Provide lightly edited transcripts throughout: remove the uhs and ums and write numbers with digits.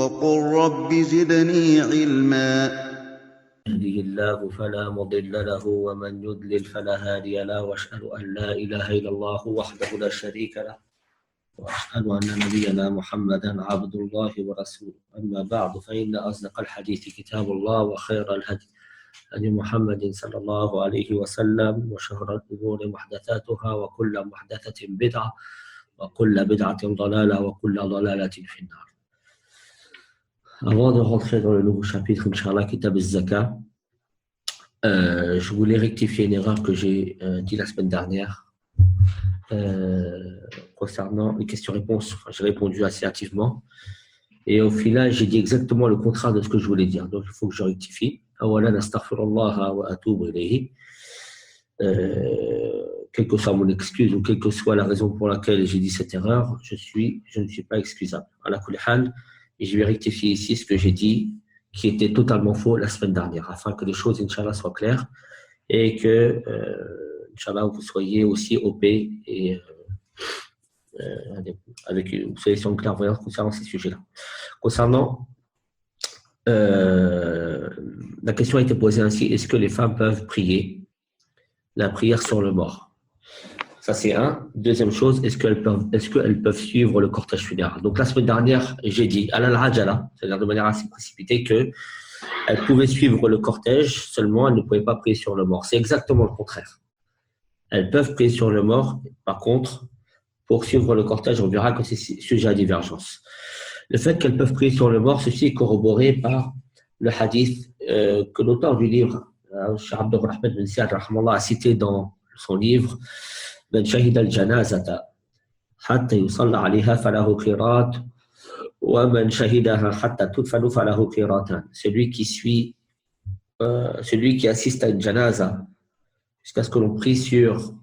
وقل رب زدني علما. يهده الله فلا مضل له ومن يضلل فلا هادي له واشهد ان لا اله الا الله وحده لا شريك له واشهد ان نبينا محمدا عبد الله ورسوله. اما بعد فان اصدق الحديث كتاب الله وخير الهدي هدي محمد صلى الله عليه وسلم وشر الامور محدثاتها وكل محدثه بدعه وكل بدعه ضلاله وكل ضلاله في النار. Avant de rentrer dans le nouveau chapitre, Inch'Allah, Kitab al-Zaka, je voulais rectifier une erreur que j'ai dit la semaine dernière concernant les questions-réponses. Enfin, j'ai répondu assez hâtivement et au final, j'ai dit exactement le contraire de ce que je voulais dire. Donc, il faut que je rectifie. Awalan astaghfirullah wa atubu ilayhi. Quelle que soit mon excuse ou quelle que soit la raison pour laquelle j'ai dit cette erreur, je ne suis pas excusable. Ala kulli hal. Et je vais rectifier ici ce que j'ai dit, qui était totalement faux la semaine dernière, afin que les choses, Inch'Allah, soient claires et que, Inch'Allah, vous soyez aussi OP et vous soyez sur une clairvoyance concernant ces sujets-là. Concernant, la question a été posée ainsi, est-ce que les femmes peuvent prier la prière sur le mort? Ça, c'est un. Deuxième chose, est-ce qu'elles peuvent suivre le cortège funéraire? Donc, la semaine dernière, j'ai dit, à l'al-hajala, c'est-à-dire de manière assez précipitée, qu'elles pouvaient suivre le cortège, seulement elles ne pouvaient pas prier sur le mort. C'est exactement le contraire. Elles peuvent prier sur le mort, par contre, pour suivre le cortège, on verra que c'est sujet à divergence. Le fait qu'elles peuvent prier sur le mort, ceci est corroboré par le hadith que l'auteur du livre, Cheikh Abdurrahman bin Sa'd, a cité dans son livre, من شهد الجنازة حتى يصلى عليها فله قيراط ومن شهدها حتى تدفن فله قيراطان. Celui qui assiste à une janaza jusqu'à ce que l'on prie sur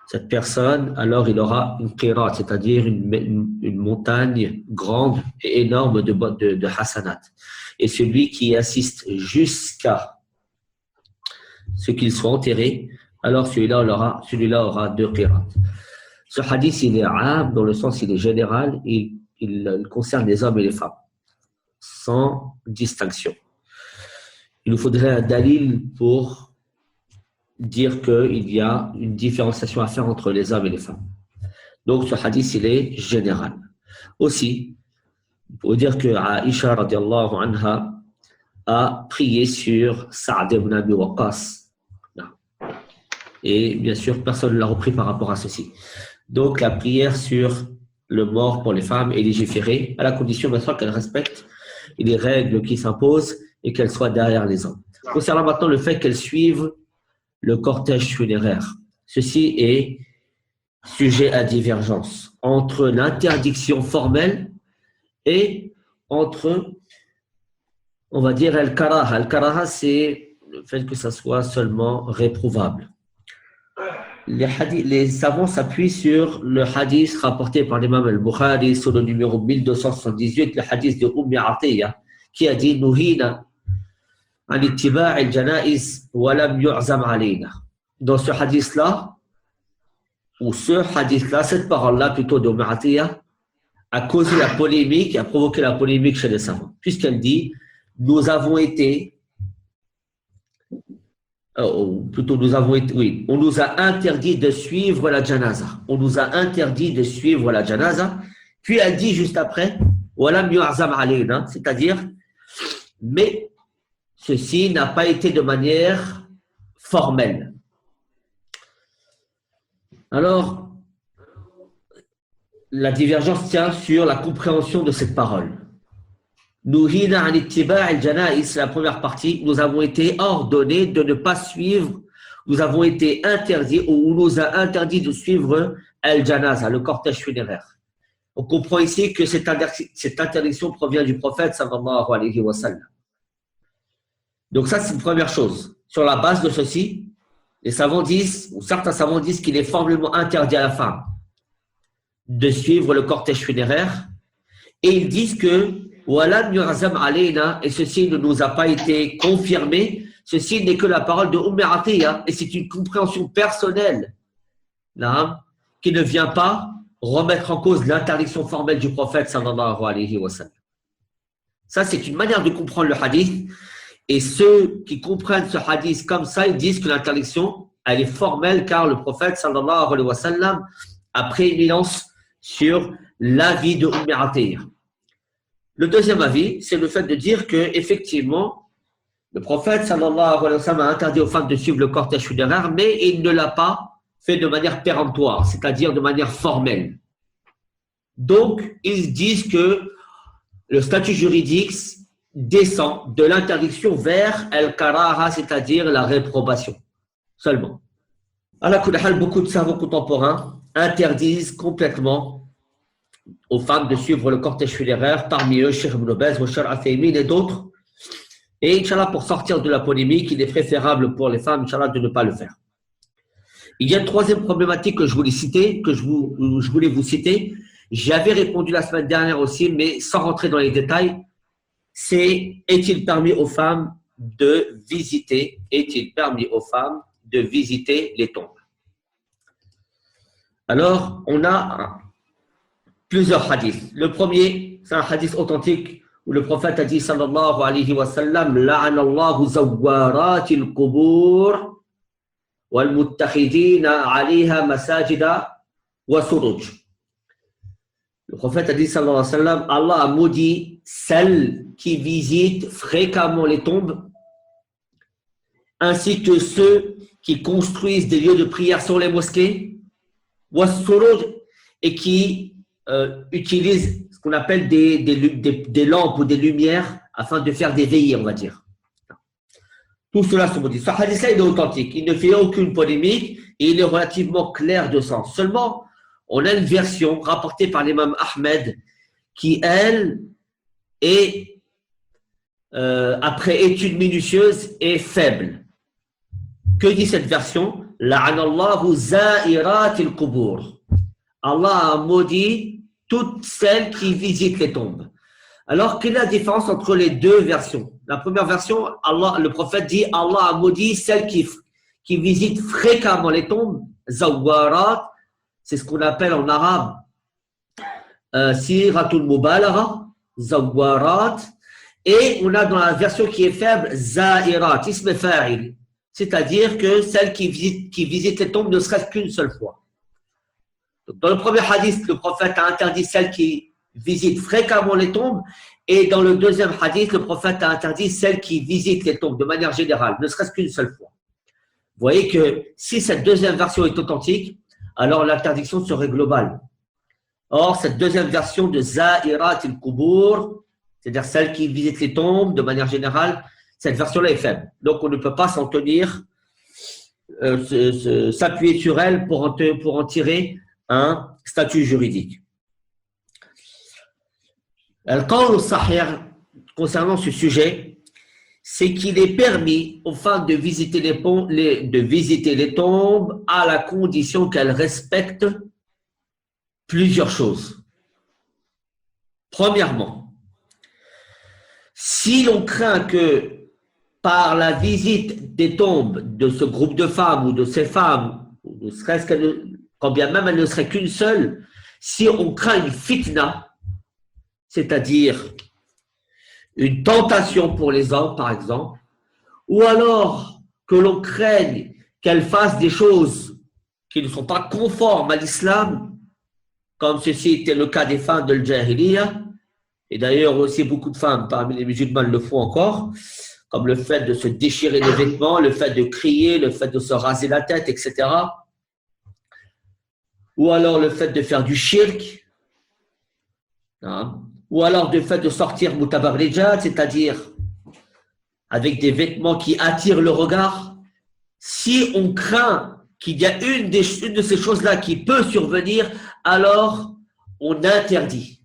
cette personne, alors il aura une qirat, c'est-à-dire une montagne grande et énorme de hasanat. Et celui qui assiste jusqu'à ce qu'il soit enterré, alors celui-là aura deux qirats. Ce hadith, il est arabe, dans le sens il est général, il concerne les hommes et les femmes, sans distinction. Il nous faudrait un dalil pour dire qu'il y a une différenciation à faire entre les hommes et les femmes. Donc ce hadith, il est général. Aussi, pour dire que Aïcha radiallahu anha a prié sur Sa'd ibn Abi Waqqas. Et bien sûr, personne ne l'a repris par rapport à ceci. Donc, la prière sur le mort pour les femmes est légiférée, à la condition, bien sûr, qu'elle respecte les règles qui s'imposent et qu'elle soit derrière les hommes. Concernant maintenant le fait qu'elles suivent le cortège funéraire, ceci est sujet à divergence entre l'interdiction formelle et entre, on va dire, al-karaha. Al-karaha, c'est le fait que ça soit seulement réprouvable. Les savants s'appuient sur le hadith rapporté par l'imam al-Bukhari sur le numéro 1278, le hadith de Atiyya, qui a dit Nuhina an ittiba' al-janaiz wa lam yu'zam alayna. Dans ce hadith-là, cette parole-là, plutôt de Atiyya, a causé la polémique, a provoqué la polémique chez les savants, puisqu'elle dit on nous a interdit de suivre la janaza. On nous a interdit de suivre la janaza. Puis elle dit juste après, c'est-à-dire, mais ceci n'a pas été de manière formelle. Alors, la divergence tient sur la compréhension de cette parole. Nuhina an ittiba' al-janaiz, la première partie, nous avons été ordonnés de ne pas suivre, nous avons été interdits, ou on nous a interdit de suivre al-janaza, le cortège funéraire. On comprend ici que cette interdiction provient du prophète sallallahu alayhi wa sallam. Donc ça, c'est une première chose. Sur la base de ceci, les savants disent, ou certains savants disent qu'il est formellement interdit à la femme de suivre le cortège funéraire, et ils disent que et ceci ne nous a pas été confirmé, ceci n'est que la parole de Atiyya, et c'est une compréhension personnelle qui ne vient pas remettre en cause l'interdiction formelle du prophète sallallahu alayhi wa sallam. Ça, c'est une manière de comprendre le hadith. Et ceux qui comprennent ce hadith comme ça, ils disent que l'interdiction, elle est formelle car le prophète, sallallahu alayhi wa sallam, a prééminence sur l'avis de Atiyah. Le deuxième avis, c'est le fait de dire que effectivement, le prophète, sallallahu alayhi wa sallam, a interdit aux femmes de suivre le cortège funéraire, mais il ne l'a pas fait de manière péremptoire, c'est-à-dire de manière formelle. Donc, ils disent que le statut juridique descend de l'interdiction vers el-karaha, c'est-à-dire la réprobation, seulement. Ala kulli hal, beaucoup de savants contemporains interdisent complètement aux femmes de suivre le cortège funéraire, parmi eux Cheikh Ibn Baz, Cheikh Al-Uthaymin et d'autres. Et Inch'Allah, pour sortir de la polémique, il est préférable pour les femmes, Inch'Allah, de ne pas le faire. Il y a une troisième problématique que je voulais citer, je voulais vous citer. J'avais répondu la semaine dernière aussi, mais sans rentrer dans les détails. C'est est-il permis aux femmes de visiter les tombes? Alors, on a plusieurs hadiths. Le premier, c'est un hadith authentique où le prophète a dit sallallahu alayhi wa sallam la'ana Allahu zawwaratil qubur wal muttakhidina 'alayha masajida wa suruj. Le prophète a dit sallallahu alayhi wa sallam, Allah a maudit celles qui visitent fréquemment les tombes ainsi que ceux qui construisent des lieux de prière sur les mosquées wa suruj et qui utilisent ce qu'on appelle des lampes ou des lumières afin de faire des veillées, on va dire. Tout cela se maudit. Ce hadith-là, il est authentique. Il ne fait aucune polémique et il est relativement clair de sens. Seulement, on a une version rapportée par l'imam Ahmed qui, elle, est, après étude minutieuse, est faible. Que dit cette version? La'anallahu za'iratil qubur. Allah a maudit toutes celles qui visitent les tombes. Alors, quelle est la différence entre les deux versions? La première version, le prophète dit Allah a maudit celles qui visitent fréquemment les tombes, zawarat, c'est ce qu'on appelle en arabe siratul mubalagha, zawarat, et on a dans la version qui est faible za'irat, ism fa'il, c'est-à-dire que celles qui visitent les tombes ne serait-ce qu'une seule fois. Donc, dans le premier hadith, le prophète a interdit celles qui visitent fréquemment les tombes, et dans le deuxième hadith, le prophète a interdit celles qui visitent les tombes de manière générale, ne serait-ce qu'une seule fois. Vous voyez que si cette deuxième version est authentique, alors l'interdiction serait globale. Or, cette deuxième version de Za'irat il-Qubur, c'est-à-dire celle qui visite les tombes de manière générale, cette version-là est faible. Donc, on ne peut pas s'en tenir, s'appuyer sur elle pour en tirer un statut juridique. Al-Qawl al-Sahih, concernant ce sujet, c'est qu'il est permis aux femmes de visiter les tombes à la condition qu'elles respectent plusieurs choses. Premièrement, si l'on craint que par la visite des tombes de ce groupe de femmes ou de ces femmes, ou ne serait-ce quand bien même elle ne serait qu'une seule, si on craint une fitna, c'est-à-dire une tentation pour les hommes, par exemple, ou alors que l'on craigne qu'elles fassent des choses qui ne sont pas conformes à l'islam, comme ceci était le cas des femmes de l'Jahiliya, et d'ailleurs aussi beaucoup de femmes parmi les musulmans le font encore, comme le fait de se déchirer les vêtements, le fait de crier, le fait de se raser la tête, etc. Ou alors le fait de faire du shirk, ou alors le fait de sortir mutabarrijat, c'est-à-dire avec des vêtements qui attirent le regard. Si on craint qu'il y a une de ces choses-là qui peut survenir, alors on interdit.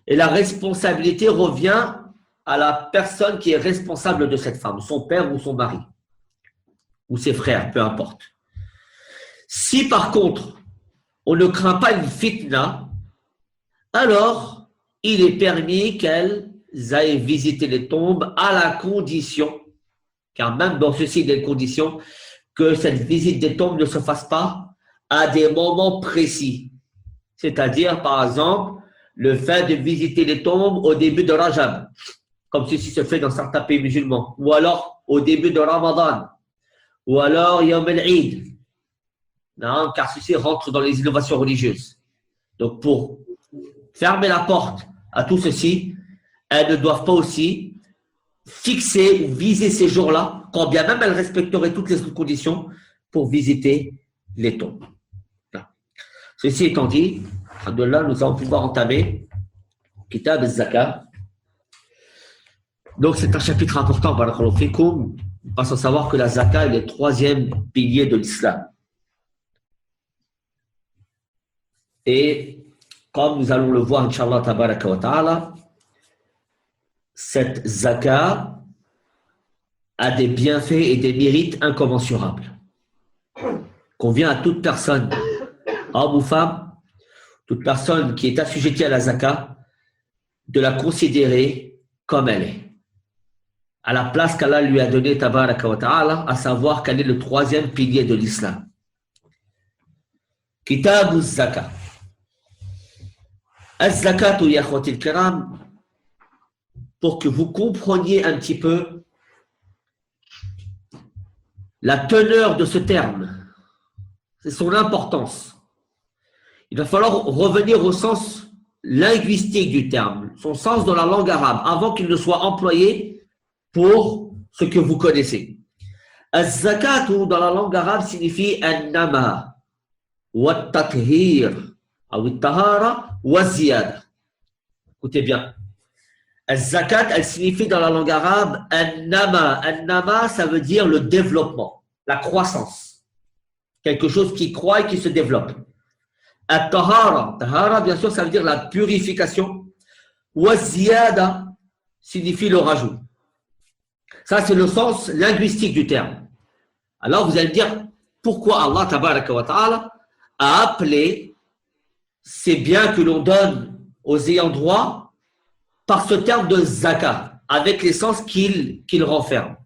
Et la responsabilité revient à la personne qui est responsable de cette femme, son père ou son mari, ou ses frères, peu importe. Si par contre, on ne craint pas une fitna, alors il est permis qu'elles aillent visiter les tombes à la condition, car même dans ceci, il y a une condition, que cette visite des tombes ne se fasse pas à des moments précis. C'est-à-dire, par exemple, le fait de visiter les tombes au début de Rajab, comme ceci se fait dans certains pays musulmans, ou alors au début de Ramadan, ou alors Yom el-Eid, car ceci rentre dans les innovations religieuses. Donc, pour fermer la porte à tout ceci, elles ne doivent pas aussi fixer ou viser ces jours-là, quand bien même elles respecteraient toutes les autres conditions pour visiter les tombes. Ceci étant dit, alhamdoulilah, nous allons pouvoir entamer Kitab al-Zakat. Donc, c'est un chapitre important, barakallahu fikoum, parce qu'il faut savoir que la Zakat est le troisième pilier de l'islam. Et comme nous allons le voir, Inch'Allah, tabaraka wa ta'ala, cette Zakat a des bienfaits et des mérites incommensurables. Convient à toute personne, homme ou femme, toute personne qui est assujettie à la Zakat, de la considérer comme elle est, à la place qu'Allah lui a donnée, tabaraka wa ta'ala, à savoir qu'elle est le troisième pilier de l'islam. Kitab al-Zakat. Al-Zakatu, ya akhwati al-kiram, pour que vous compreniez un petit peu la teneur de ce terme, c'est son importance. Il va falloir revenir au sens linguistique du terme, son sens dans la langue arabe, avant qu'il ne soit employé pour ce que vous connaissez. Al-Zakatu, dans la langue arabe, signifie an-nama, wa at-tathhir, ou at-tahara, wa ziyada. Écoutez bien. Al-Zakat, elle signifie dans la langue arabe an-nama. An-nama, ça veut dire le développement, la croissance. Quelque chose qui croît et qui se développe. At-tahara, tahara, bien sûr, ça veut dire la purification. Wa ziyada signifie le rajout. Ça, c'est le sens linguistique du terme. Alors, vous allez me dire, pourquoi Allah, tabaraka wa ta'ala, a appelé ces biens que l'on donne aux ayants droit par ce terme de zakat, avec les sens qu'il renferme.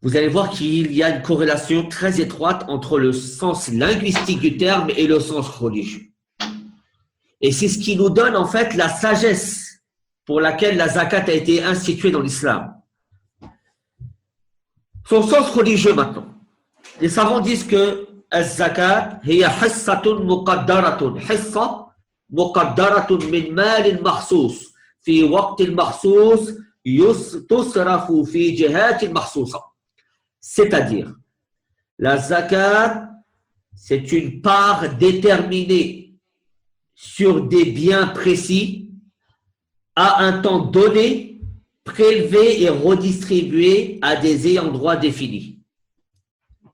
Vous allez voir qu'il y a une corrélation très étroite entre le sens linguistique du terme et le sens religieux. Et c'est ce qui nous donne en fait la sagesse pour laquelle la zakat a été instituée dans l'islam. Son sens religieux maintenant. Les savants disent que الزكاة هي حصة مقدرة حصة مقدرة من مال مخصوص في وقت مخصوص تصرف في جهات مخصوصة. C'est-à-dire, la zakat, c'est une part déterminée sur des biens précis à un temps donné, prélevée et redistribuée à des ayants droit définis.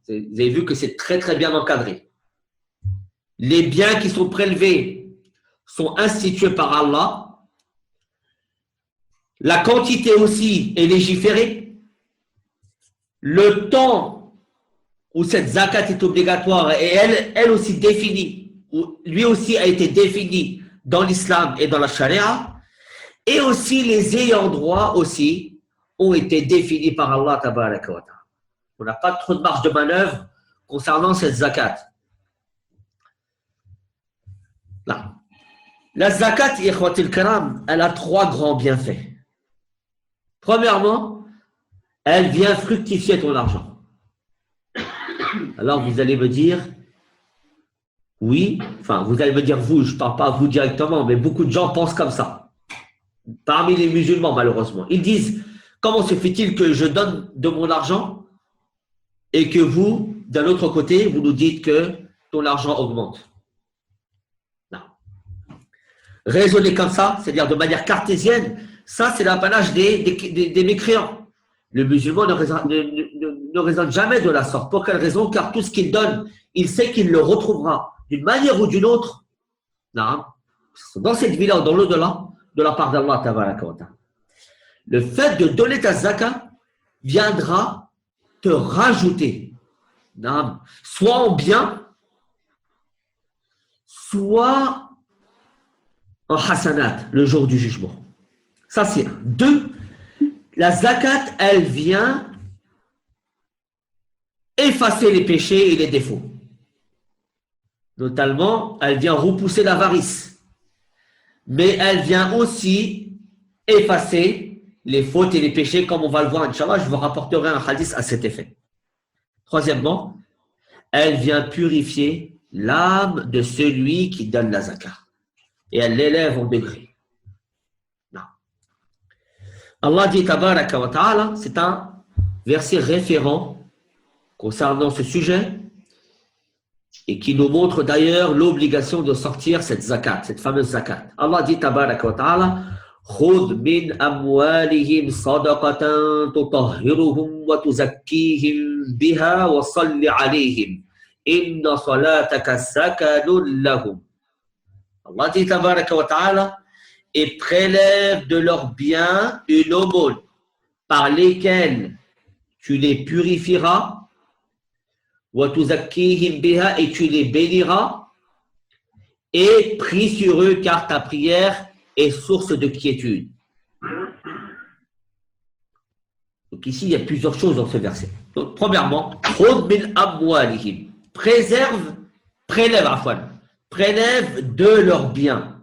Vous avez vu que c'est très très bien encadré. Les biens qui sont prélevés sont institués par Allah. La quantité aussi est légiférée. Le temps où cette zakat est obligatoire est elle aussi définie, lui aussi a été défini dans l'islam et dans la charia. Et aussi les ayants droit aussi ont été définis par Allah tabaraka wa ta'ala. On n'a pas trop de marge de manœuvre concernant cette zakat. Là. La zakat, ikhwatil karam, elle a trois grands bienfaits. Premièrement, elle vient fructifier ton argent. Alors vous allez me dire, oui, enfin vous allez me dire vous, je ne parle pas à vous directement, mais beaucoup de gens pensent comme ça. Parmi les musulmans, malheureusement. Ils disent, comment se fait-il que je donne de mon argent et que vous, d'un autre côté, vous nous dites que ton argent augmente? Non. Raisonner comme ça, c'est-à-dire de manière cartésienne, ça c'est l'apanage des mécréants. Le musulman ne raisonne jamais de la sorte. Pour quelle raison? Car tout ce qu'il donne, il sait qu'il le retrouvera d'une manière ou d'une autre. Non. Dans cette vie-là ou dans l'au-delà, de la part d'Allah tabaraka wa ta'ala. Le fait de donner ta zakat viendra te rajouter, soit en bien, soit en hasanat, le jour du jugement. Ça c'est un. Deux, la zakat, elle vient effacer les péchés et les défauts. Notamment, elle vient repousser l'avarice. mais elle vient aussi effacer les fautes et les péchés, comme on va le voir, Inch'Allah. Je vous rapporterai un hadith à cet effet. Troisièmement, elle vient purifier l'âme de celui qui donne la zakat. Et elle l'élève en degré. Non. Allah dit, tabaraka wa ta'ala, c'est un verset référent concernant ce sujet et qui nous montre d'ailleurs l'obligation de sortir cette zakat, cette fameuse zakat. Allah dit, tabaraka wa ta'ala, خذ من أموالهم صدقة تطهرهم وتزكيهم بها وصل عليهم إن صلاتك سكن لهم. Allah dit tabaraka wa ta'ala, et prélève de leurs biens une aumône par lesquelles tu les purifieras wa tuzakkihim biha, et tu les béniras, et prie sur eux car ta prière est source de quiétude. Donc ici, il y a plusieurs choses dans ce verset. Donc, premièrement, prélève de leurs biens.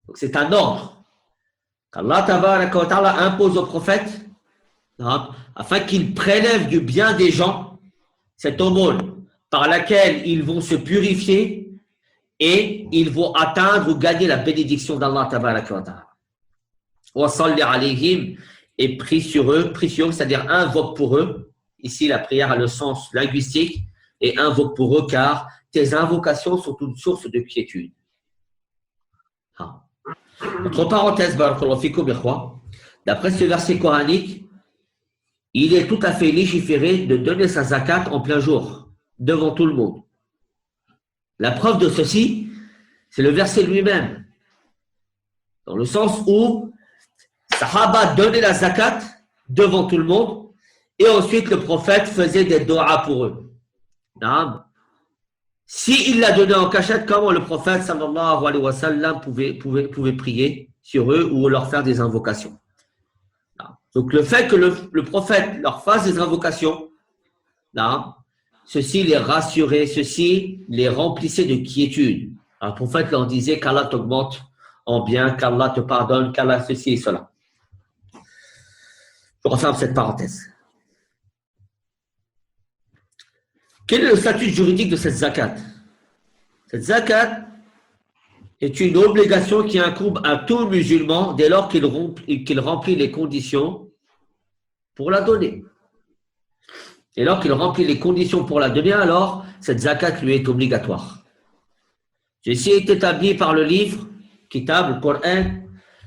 Donc c'est un ordre qu'Allah tabaraka wa ta'ala impose au prophète afin qu'il prélève du bien des gens cette aumône par laquelle ils vont se purifier et ils vont atteindre ou gagner la bénédiction d'Allah tabaraka wa ta'ala. Wa salli alayhim, et prie sur eux, c'est-à-dire invoque pour eux. Ici, la prière a le sens linguistique, et invoque pour eux car tes invocations sont une source de quiétude. Entre parenthèses, d'après ce verset coranique, il est tout à fait légiféré de donner sa zakat en plein jour, devant tout le monde. La preuve de ceci, c'est le verset lui-même, dans le sens où Sahaba donnaient la zakat devant tout le monde et ensuite le prophète faisait des doigts pour eux. S'il l'a donné en cachette, comment le prophète sallallahu alayhi wa sallam pouvait prier sur eux ou leur faire des invocations. Donc le fait que le prophète leur fasse des invocations, ceci les rassurait, ceci les remplissait de quiétude. Le prophète leur disait qu'Allah t'augmente en bien, qu'Allah te pardonne, qu'Allah ceci et cela. Je referme cette parenthèse. Quel est le statut juridique de cette zakat? Cette zakat est une obligation qui incombe à tout musulman dès lors qu'il remplit les conditions pour la donner. Et lorsqu'il remplit les conditions pour la donner, alors cette zakat lui est obligatoire. Ceci est établi par le livre, Kitab, le Coran,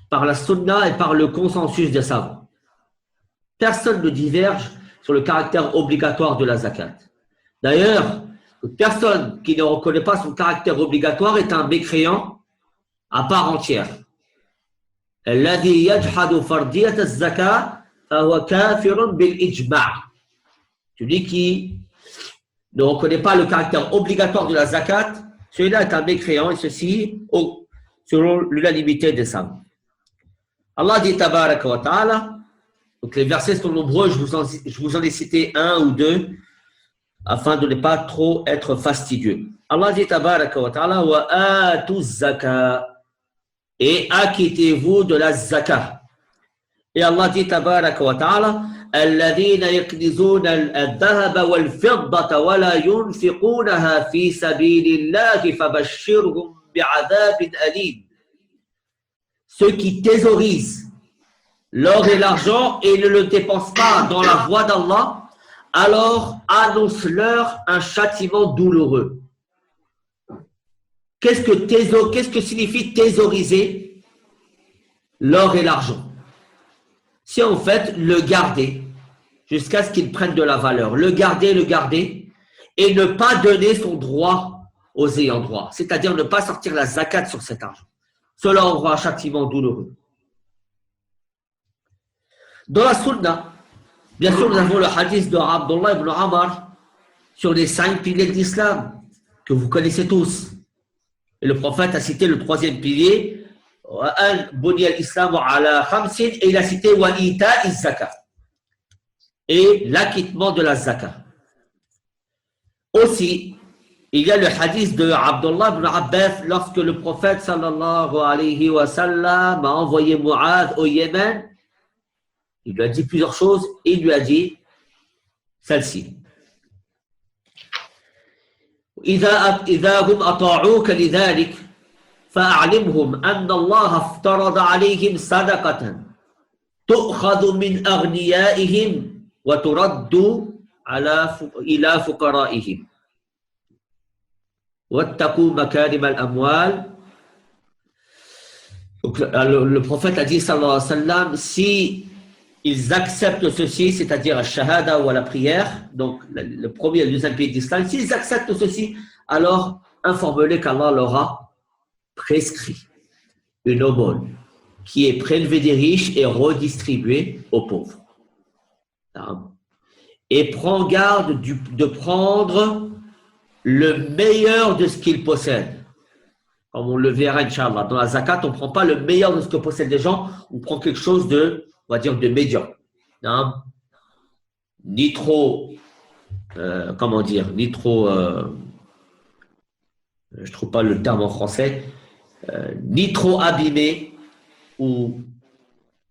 par la Sunna et par le consensus des savants. Personne ne diverge sur le caractère obligatoire de la zakat. D'ailleurs, toute personne qui ne reconnaît pas son caractère obligatoire est un mécréant à part entière. الذي يجحد فرضية الزكاة فهو كافر بالإجماع. Celui qui ne reconnaît pas le caractère obligatoire de la zakat, celui-là est un mécréant, et ceci selon l'unanimité des savants. Allah dit tabaraka wa ta'ala, donc les versets sont nombreux, je vous en ai cité un ou deux, afin de ne pas trop être fastidieux. Allah dit tabaraka wa ta'ala, wa atu zaka, et acquittez-vous de la zakat. Et Allah dit tabaraka wa ta'ala, الذين يكنزون الذهب والفضة ولا ينفقونها في سبيل الله فبشرهم بعذاب أليم. Ceux qui thésaurisent l'or et l'argent et ne le dépensent pas dans la voie d'Allah, alors annonce-leur un châtiment douloureux. Qu'est-ce que signifie thésauriser l'or et l'argent? C'est en fait le garder jusqu'à ce qu'il prenne de la valeur. Le garder et ne pas donner son droit aux ayants droit. C'est-à-dire ne pas sortir la zakat sur cet argent. Cela aura un châtiment douloureux. Dans la Sunna, bien sûr, nous avons le hadith de Abdullah ibn Amr sur les 5 piliers de l'islam que vous connaissez tous. Et le prophète a cité le 3e pilier, et il a cité et l'acquittement de la zakat. Aussi, Il y a le hadith de Abdullah ibn Abbas lorsque le prophète sallallahu alayhi wa sallam a envoyé Mu'adh au Yémen. Il lui a dit plusieurs choses. Il lui a dit celle-ci. إذا هم أطاعوك لذلك فأعلمهم أن الله افترض عليهم صدقة تؤخذ من أغنيائهم وترد إلى فقرائهم واتقوا مكارم الأموال. Donc, le prophète a dit sallallahu alayhi wa sallam, si ils acceptent ceci, c'est-à-dire la shahada ou à la prière, donc le premier et le deuxième pays d'islam, s'ils acceptent ceci, alors informe-les qu'Allah leur a prescrit une aumône qui est prélevée des riches et redistribuée aux pauvres. Et prends garde de prendre le meilleur de ce qu'ils possèdent. Comme on le verra, Inch'Allah. Dans la zakat, on ne prend pas le meilleur de ce que possèdent les gens, on prend quelque chose de, on va dire, de médiocre. Ni trop, ni trop, je ne trouve pas le terme en français, ni trop abîmé ou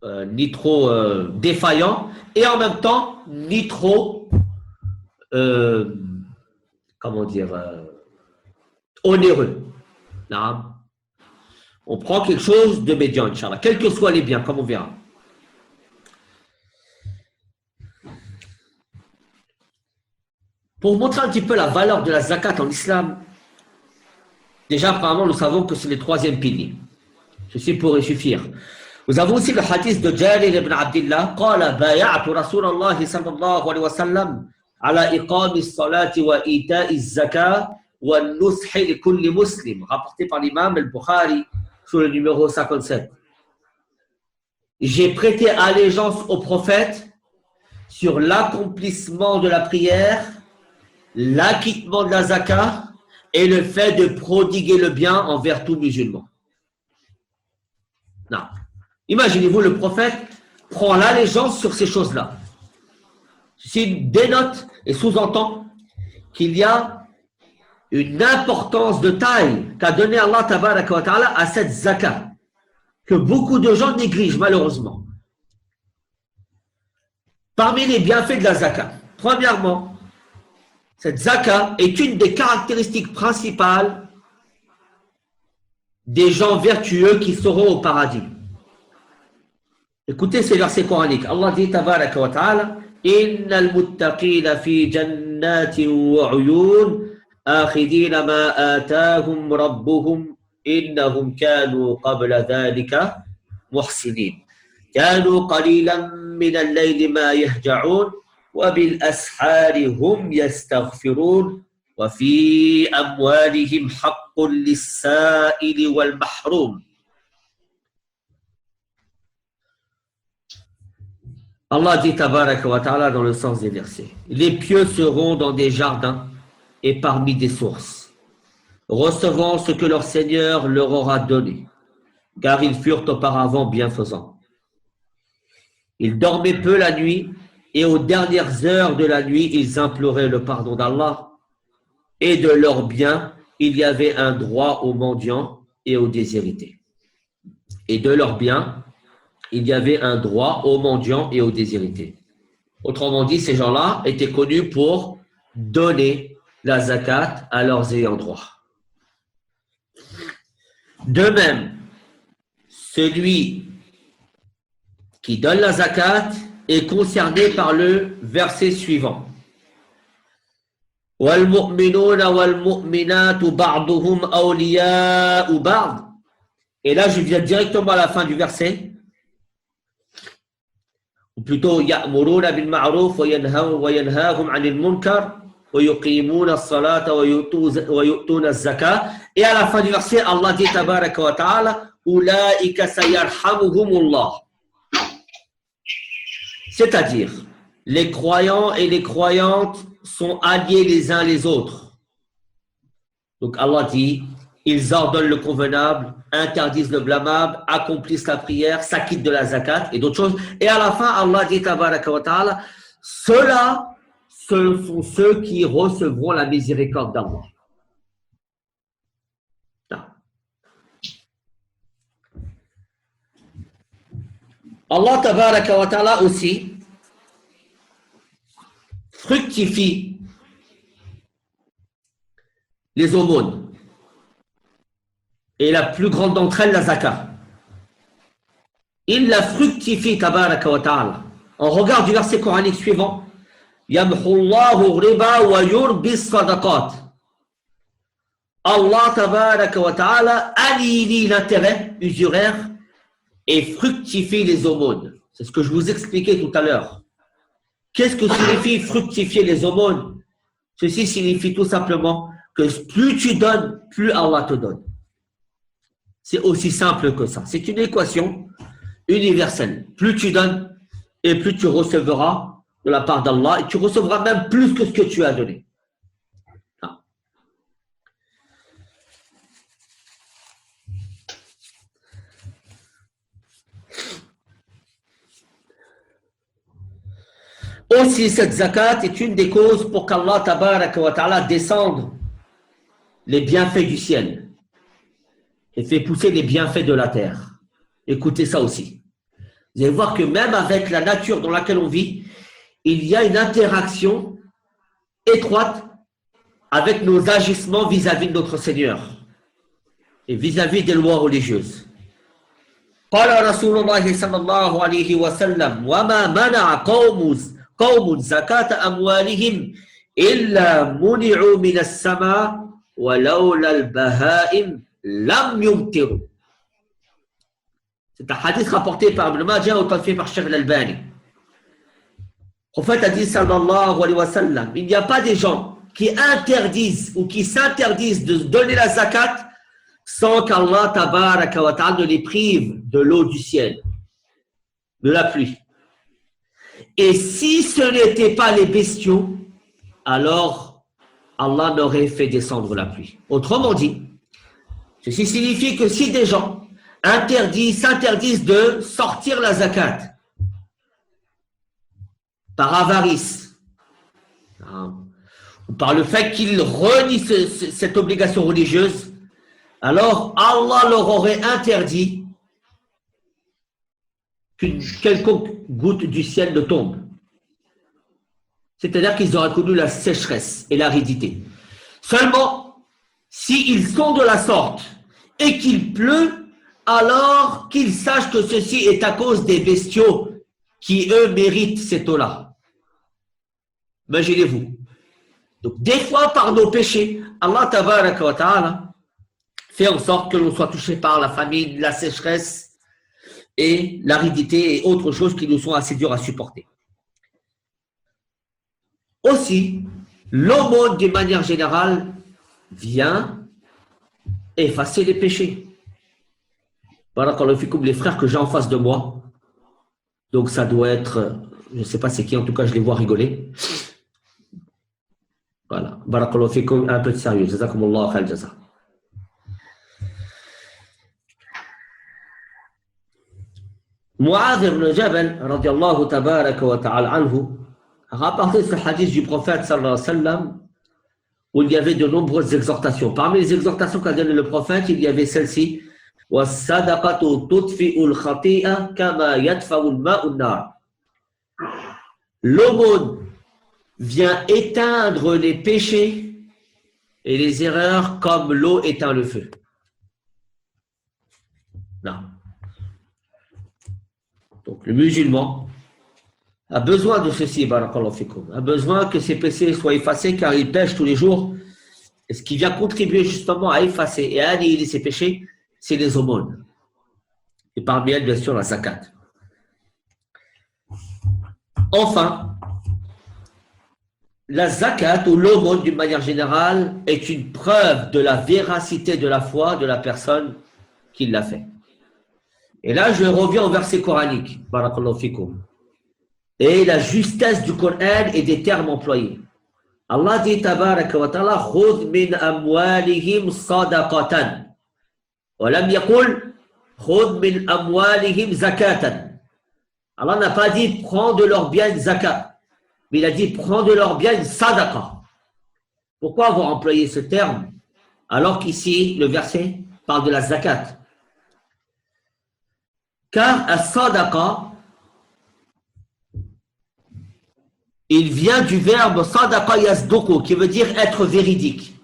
ni trop défaillant, et en même temps, ni trop, onéreux. On prend quelque chose de médian, Inch'Allah, quels que soient les biens, comme on verra. Pour montrer un petit peu la valeur de la zakat en islam, déjà, apparemment, nous savons que c'est le troisième pilier. Ceci pourrait suffire. Nous avons aussi le hadith de Jalil ibn Abdillah, قال بايعت رسول الله صلى الله عليه وسلم على إقام الصلاة وإيتاء الزكاة والنصح لكل مسلم, rapporté par l'imam al-Bukhari sur le numéro 57. J'ai prêté allégeance au prophète sur l'accomplissement de la prière, l'acquittement de la zakat et le fait de prodiguer le bien envers tout musulman. Non. Imaginez-vous, le prophète prend l'allégeance sur ces choses-là. Ceci dénote et sous-entend qu'il y a une importance de taille qu'a donné Allah tabaraka wa ta'ala à cette zakat, que beaucoup de gens négligent malheureusement. Parmi les bienfaits de la zakat, premièrement, cette zakat est une des caractéristiques principales des gens vertueux qui seront au paradis. Écoutez ces versets coraniques. Allah dit tabaraka wa ta'ala, innal muttaqina fi jannatin wa uyun akhidina ma atahum rabbuhum innahum kanu qabla dhalika muhsinin kanu qalilan min al-layli ma yahja'un wa bil ashari hum yastaghfirun wa fi amwalihim haqqun lis-sa'ili wal mahrum. Allah dit tabaraka wa ta'ala dans le sens des versets. Les pieux seront dans des jardins et parmi des sources, recevant ce que leur Seigneur leur aura donné, car ils furent auparavant bienfaisants. Ils dormaient peu la nuit et aux dernières heures de la nuit, ils imploraient le pardon d'Allah, et de leurs biens, il y avait un droit aux mendiants et aux déshérités. Et de leurs biens, il y avait un droit aux mendiants et aux déshérités. Autrement dit, ces gens-là étaient connus pour donner la zakat à leurs ayants droit. De même, celui qui donne la zakat est concerné par le verset suivant. وَالْمُؤْمِنُونَ وَالْمُؤْمِنَاتُ بَعْضُهُمْ أَوْلِيَاءُ بَعْضٍ. Et là, je viens directement à la fin du verset. Ou plutôt, يَأْمُرُونَ بِالْمَعْرُوفِ وَيَنْهَاهُمْ عَنِ الْمُنْكَرِ وَيُقِيمُونَ الصَّلَاةَ وَيُؤْتُونَ الزَّكَاةَ. Et à la fin du verset, Allah dit tabaraka wa ta'ala, أُولَٰئِكَ سَيَرْحَمُهُمُ اللَّهُ. C'est-à-dire, les croyants et les croyantes sont alliés les uns les autres. Donc Allah dit, ils ordonnent le convenable, interdisent le blâmable, accomplissent la prière, s'acquittent de la zakat et d'autres choses. Et à la fin, Allah dit tabaraka wa ta'ala, ceux-là, ce sont ceux qui recevront la miséricorde d'Allah. Allah tabaraka wa ta'ala aussi fructifie les aumônes. Et la plus grande d'entre elles, la zakat. Il la fructifie, tabaraka wa ta'ala. On regarde du verset coranique suivant. Yamhullahu riba wa yurbi sadaqat. Allah tabaraka wa ta'ala annihile l'intérêt usuraire et fructifie les aumônes. C'est ce que je vous expliquais tout à l'heure. Qu'est-ce que signifie fructifier les aumônes? Ceci signifie tout simplement que plus tu donnes, plus Allah te donne. C'est aussi simple que ça. C'est une équation universelle. Plus tu donnes et plus tu recevras de la part d'Allah et tu recevras même plus que ce que tu as donné. Aussi, cette zakat est une des causes pour qu'Allah tabaraka wa ta'ala descende les bienfaits du ciel et fait pousser les bienfaits de la terre. Écoutez ça aussi. Vous allez voir que même avec la nature dans laquelle on vit, il y a une interaction étroite avec nos agissements vis-à-vis de notre Seigneur et vis-à-vis des lois religieuses. قال رسول الله صلى الله عليه وسلم وما منع قوم زكاة أموالهم إلا منعوا من السماء ولولا البهائم لم يمطروا. C'est un hadith rapporté par Ibn Majah ou fait par Cheikh Al-Albani. Le prophète a dit sallallahu alayhi wa sallam, il n'y a pas des gens qui interdisent ou qui s'interdisent de donner la zakat sans qu'Allah tabaraka wa ta'ala ne les prive de l'eau du ciel, de la pluie. Et si ce n'était pas les bestiaux, alors Allah n'aurait fait descendre la pluie. Autrement dit, ceci signifie que si des gens s'interdisent de sortir la zakat par avarice, ou par le fait qu'ils renient cette obligation religieuse, alors Allah leur aurait interdit qu'une quelconque goutte du ciel ne tombe. C'est-à-dire qu'ils auraient connu la sécheresse et l'aridité. Seulement, s'ils sont de la sorte et qu'il pleut, alors qu'ils sachent que ceci est à cause des bestiaux qui, eux, méritent cette eau-là. Imaginez-vous. Donc, des fois, par nos péchés, Allah tabaraka wa ta'ala fait en sorte que l'on soit touché par la famine, la sécheresse et l'aridité et autres choses qui nous sont assez dures à supporter. Aussi, l'aumône, d'une manière générale, vient effacer les péchés. Barakallahu fikoum, les frères que j'ai en face de moi, donc ça doit être, je ne sais pas c'est qui, en tout cas je les vois rigoler. Voilà, barakallahu fikoum, un peu de sérieux, jazakumullah khal jaza. Mu'adh ibn Jabal, radiallahu tabaraka wa ta'ala anhu, a rapporté ce hadith du prophète sallallahu alayhi wa sallam où il y avait de nombreuses exhortations. Parmi les exhortations qu'a donné le prophète, il y avait celle-ci وَالصَّدَقَةُ تُطْفِئُ الْخَطِيئَةَ كَمَا يَطْفَئُ الْمَاءُ النَّارَ. L'aumône vient éteindre les péchés et les erreurs comme l'eau éteint le feu. Non. Donc le musulman a besoin de ceci, barakallahu fikoum, a besoin que ses péchés soient effacés car il pêche tous les jours. Et ce qui vient contribuer justement à effacer et à annihiler ses péchés, c'est les aumônes. Et parmi elles, bien sûr, la zakat. Enfin, la zakat ou l'aumône d'une manière générale est une preuve de la véracité de la foi de la personne qui l'a fait. Et là, je reviens au verset coranique, barakallahu fikoum, et la justesse du Coran et des termes employés. Allah dit tabaraka wa ta'ala khudh min amwalihim sadaqatan wa lam yaqul khudh min amwalihim zakatan. Allah n'a pas dit prends de leurs biens une zakat, mais il a dit prends de leurs biens une sadaqa. Pourquoi avoir employé ce terme alors qu'ici le verset parle de la zakat? Car la sadaqa il vient du verbe sadaqa yasduqu, qui veut dire être véridique.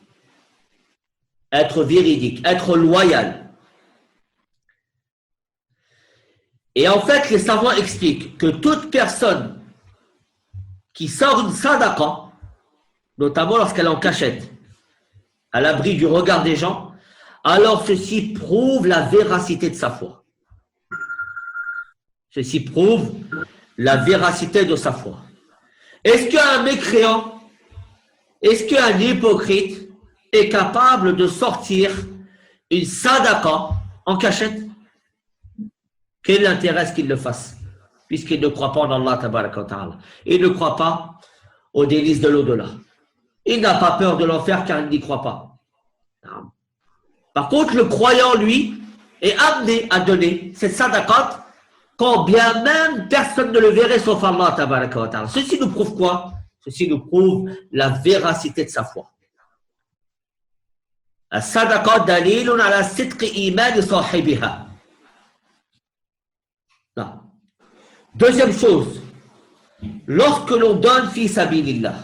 Être véridique, être loyal. Et en fait, les savants expliquent que toute personne qui sort une sadaqa, notamment lorsqu'elle est en cachette, à l'abri du regard des gens, alors ceci prouve la véracité de sa foi. Ceci prouve la véracité de sa foi. Est-ce qu'un mécréant, est-ce qu'un hypocrite est capable de sortir une sadaqa en cachette? Quel est l'intérêt à ce qu'il le fasse? Puisqu'il ne croit pas en Allah tabaraka wa ta'ala. Il ne croit pas aux délices de l'au-delà. Il n'a pas peur de l'enfer car il n'y croit pas. Par contre, le croyant, lui, est amené à donner cette sadaqat quand bien même personne ne le verrait sauf Allah tabaraka wa ta'ala. Ceci nous prouve quoi? Ceci nous prouve la véracité de sa foi. الصدقة دليل على صدق إيمان صاحبها. Deuxième chose, lorsque l'on donne fi sabilillah,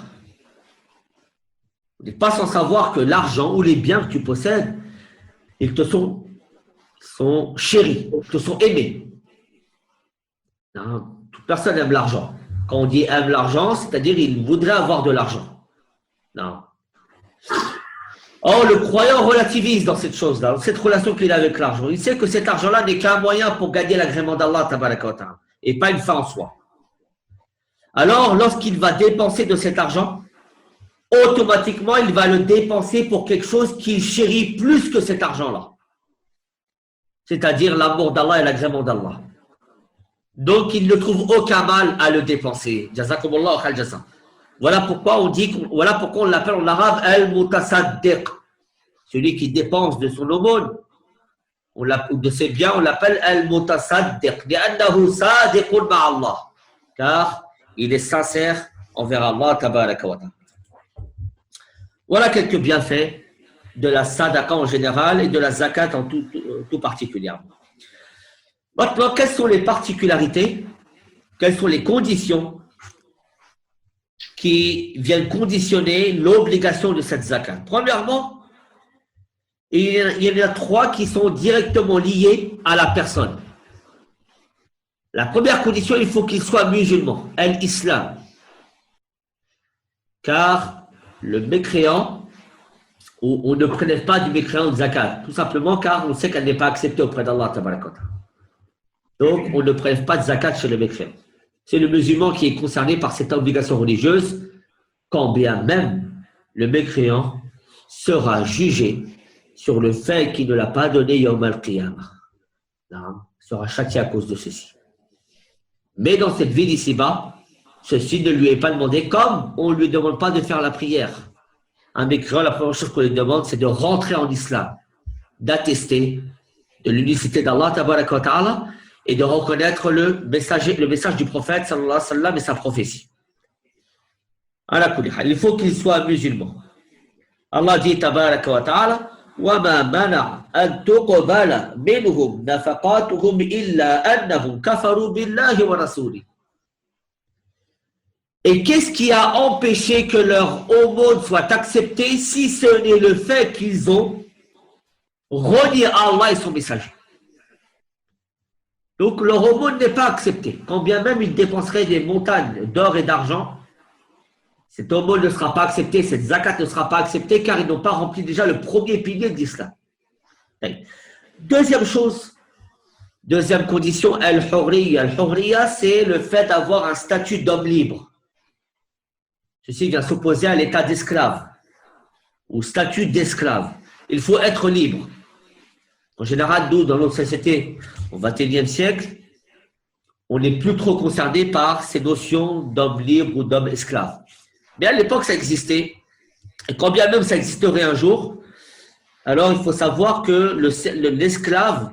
vous n'êtes pas sans savoir que l'argent ou les biens que tu possèdes, ils te sont chéris, te sont aimés. Non, toute personne aime l'argent. Quand on dit aime l'argent, c'est-à-dire il voudrait avoir de l'argent. Non. Or, le croyant relativise dans cette chose-là, dans cette relation qu'il a avec l'argent. Il sait que cet argent-là n'est qu'un moyen pour gagner l'agrément d'Allah tabaraka wa ta'ala, et pas une fin en soi. Alors, lorsqu'il va dépenser de cet argent, automatiquement, il va le dépenser pour quelque chose qu'il chérit plus que cet argent-là. C'est-à-dire l'amour d'Allah et l'agrément d'Allah. Donc, il ne trouve aucun mal à le dépenser. Jazakumullah khal jaza. Voilà pourquoi on l'appelle en arabe al-mutasaddiq. Celui qui dépense de son aumône, ou de ses biens, on l'appelle al-mutasaddiq. Li'annahu sadiqun ma'Allah. Car il est sincère envers Allah tabaraka wa ta'ala. Voilà quelques bienfaits de la sadaqa en général et de la zakat en tout particulièrement. Maintenant, quelles sont les particularités, quelles sont les conditions qui viennent conditionner l'obligation de cette zakat? Premièrement, il y en a trois qui sont directement liés à la personne. La première condition, il faut qu'il soit musulman, l'islam. Car le mécréant, on ne prélève pas du mécréant de zakat, tout simplement car on sait qu'elle n'est pas acceptée auprès d'Allah tabaraka wa ta'ala. Donc, on ne prélève pas de zakat chez le mécréant. C'est le musulman qui est concerné par cette obligation religieuse, quand bien même le mécréant sera jugé sur le fait qu'il ne l'a pas donné Yawm al-Qiyamah. Sera châtié à cause de ceci. Mais dans cette vie d'ici-bas, ceci ne lui est pas demandé, comme on ne lui demande pas de faire la prière. Un mécréant, la première chose qu'on lui demande, c'est de rentrer en islam, d'attester de l'unicité d'Allah tabaraka wa ta'ala, et de reconnaître le message du prophète sallallahu alayhi wa sallam et sa prophétie. Il faut qu'il soit musulman. Allah dit tabaraka wa ta'ala وَمَا مَنَعَ أَن تُقْبَلَ مِنْهُمْ نَفَقَاتُهُمْ إِلَّا أَنَّهُمْ كَفَرُوا بِاللَّهِ وَرَسُولِهِ. Et qu'est-ce qui a empêché que leur aumône soit acceptée si ce n'est le fait qu'ils ont renié Allah et son messager? Donc, leur aumône n'est pas accepté. Quand bien même ils dépenseraient des montagnes d'or et d'argent, cette aumône ne sera pas acceptée, cette zakat ne sera pas acceptée car ils n'ont pas rempli déjà le premier pilier de l'islam. Deuxième chose, deuxième condition, al-hurriya. Al-hurriya, c'est le fait d'avoir un statut d'homme libre. Ceci vient s'opposer à l'état d'esclave ou statut d'esclave. Il faut être libre. En général, nous, dans notre société, au XXIe siècle, on n'est plus trop concerné par ces notions d'homme libre ou d'homme esclave. Mais à l'époque, ça existait. Et quand bien même ça existerait un jour, alors il faut savoir que l'esclave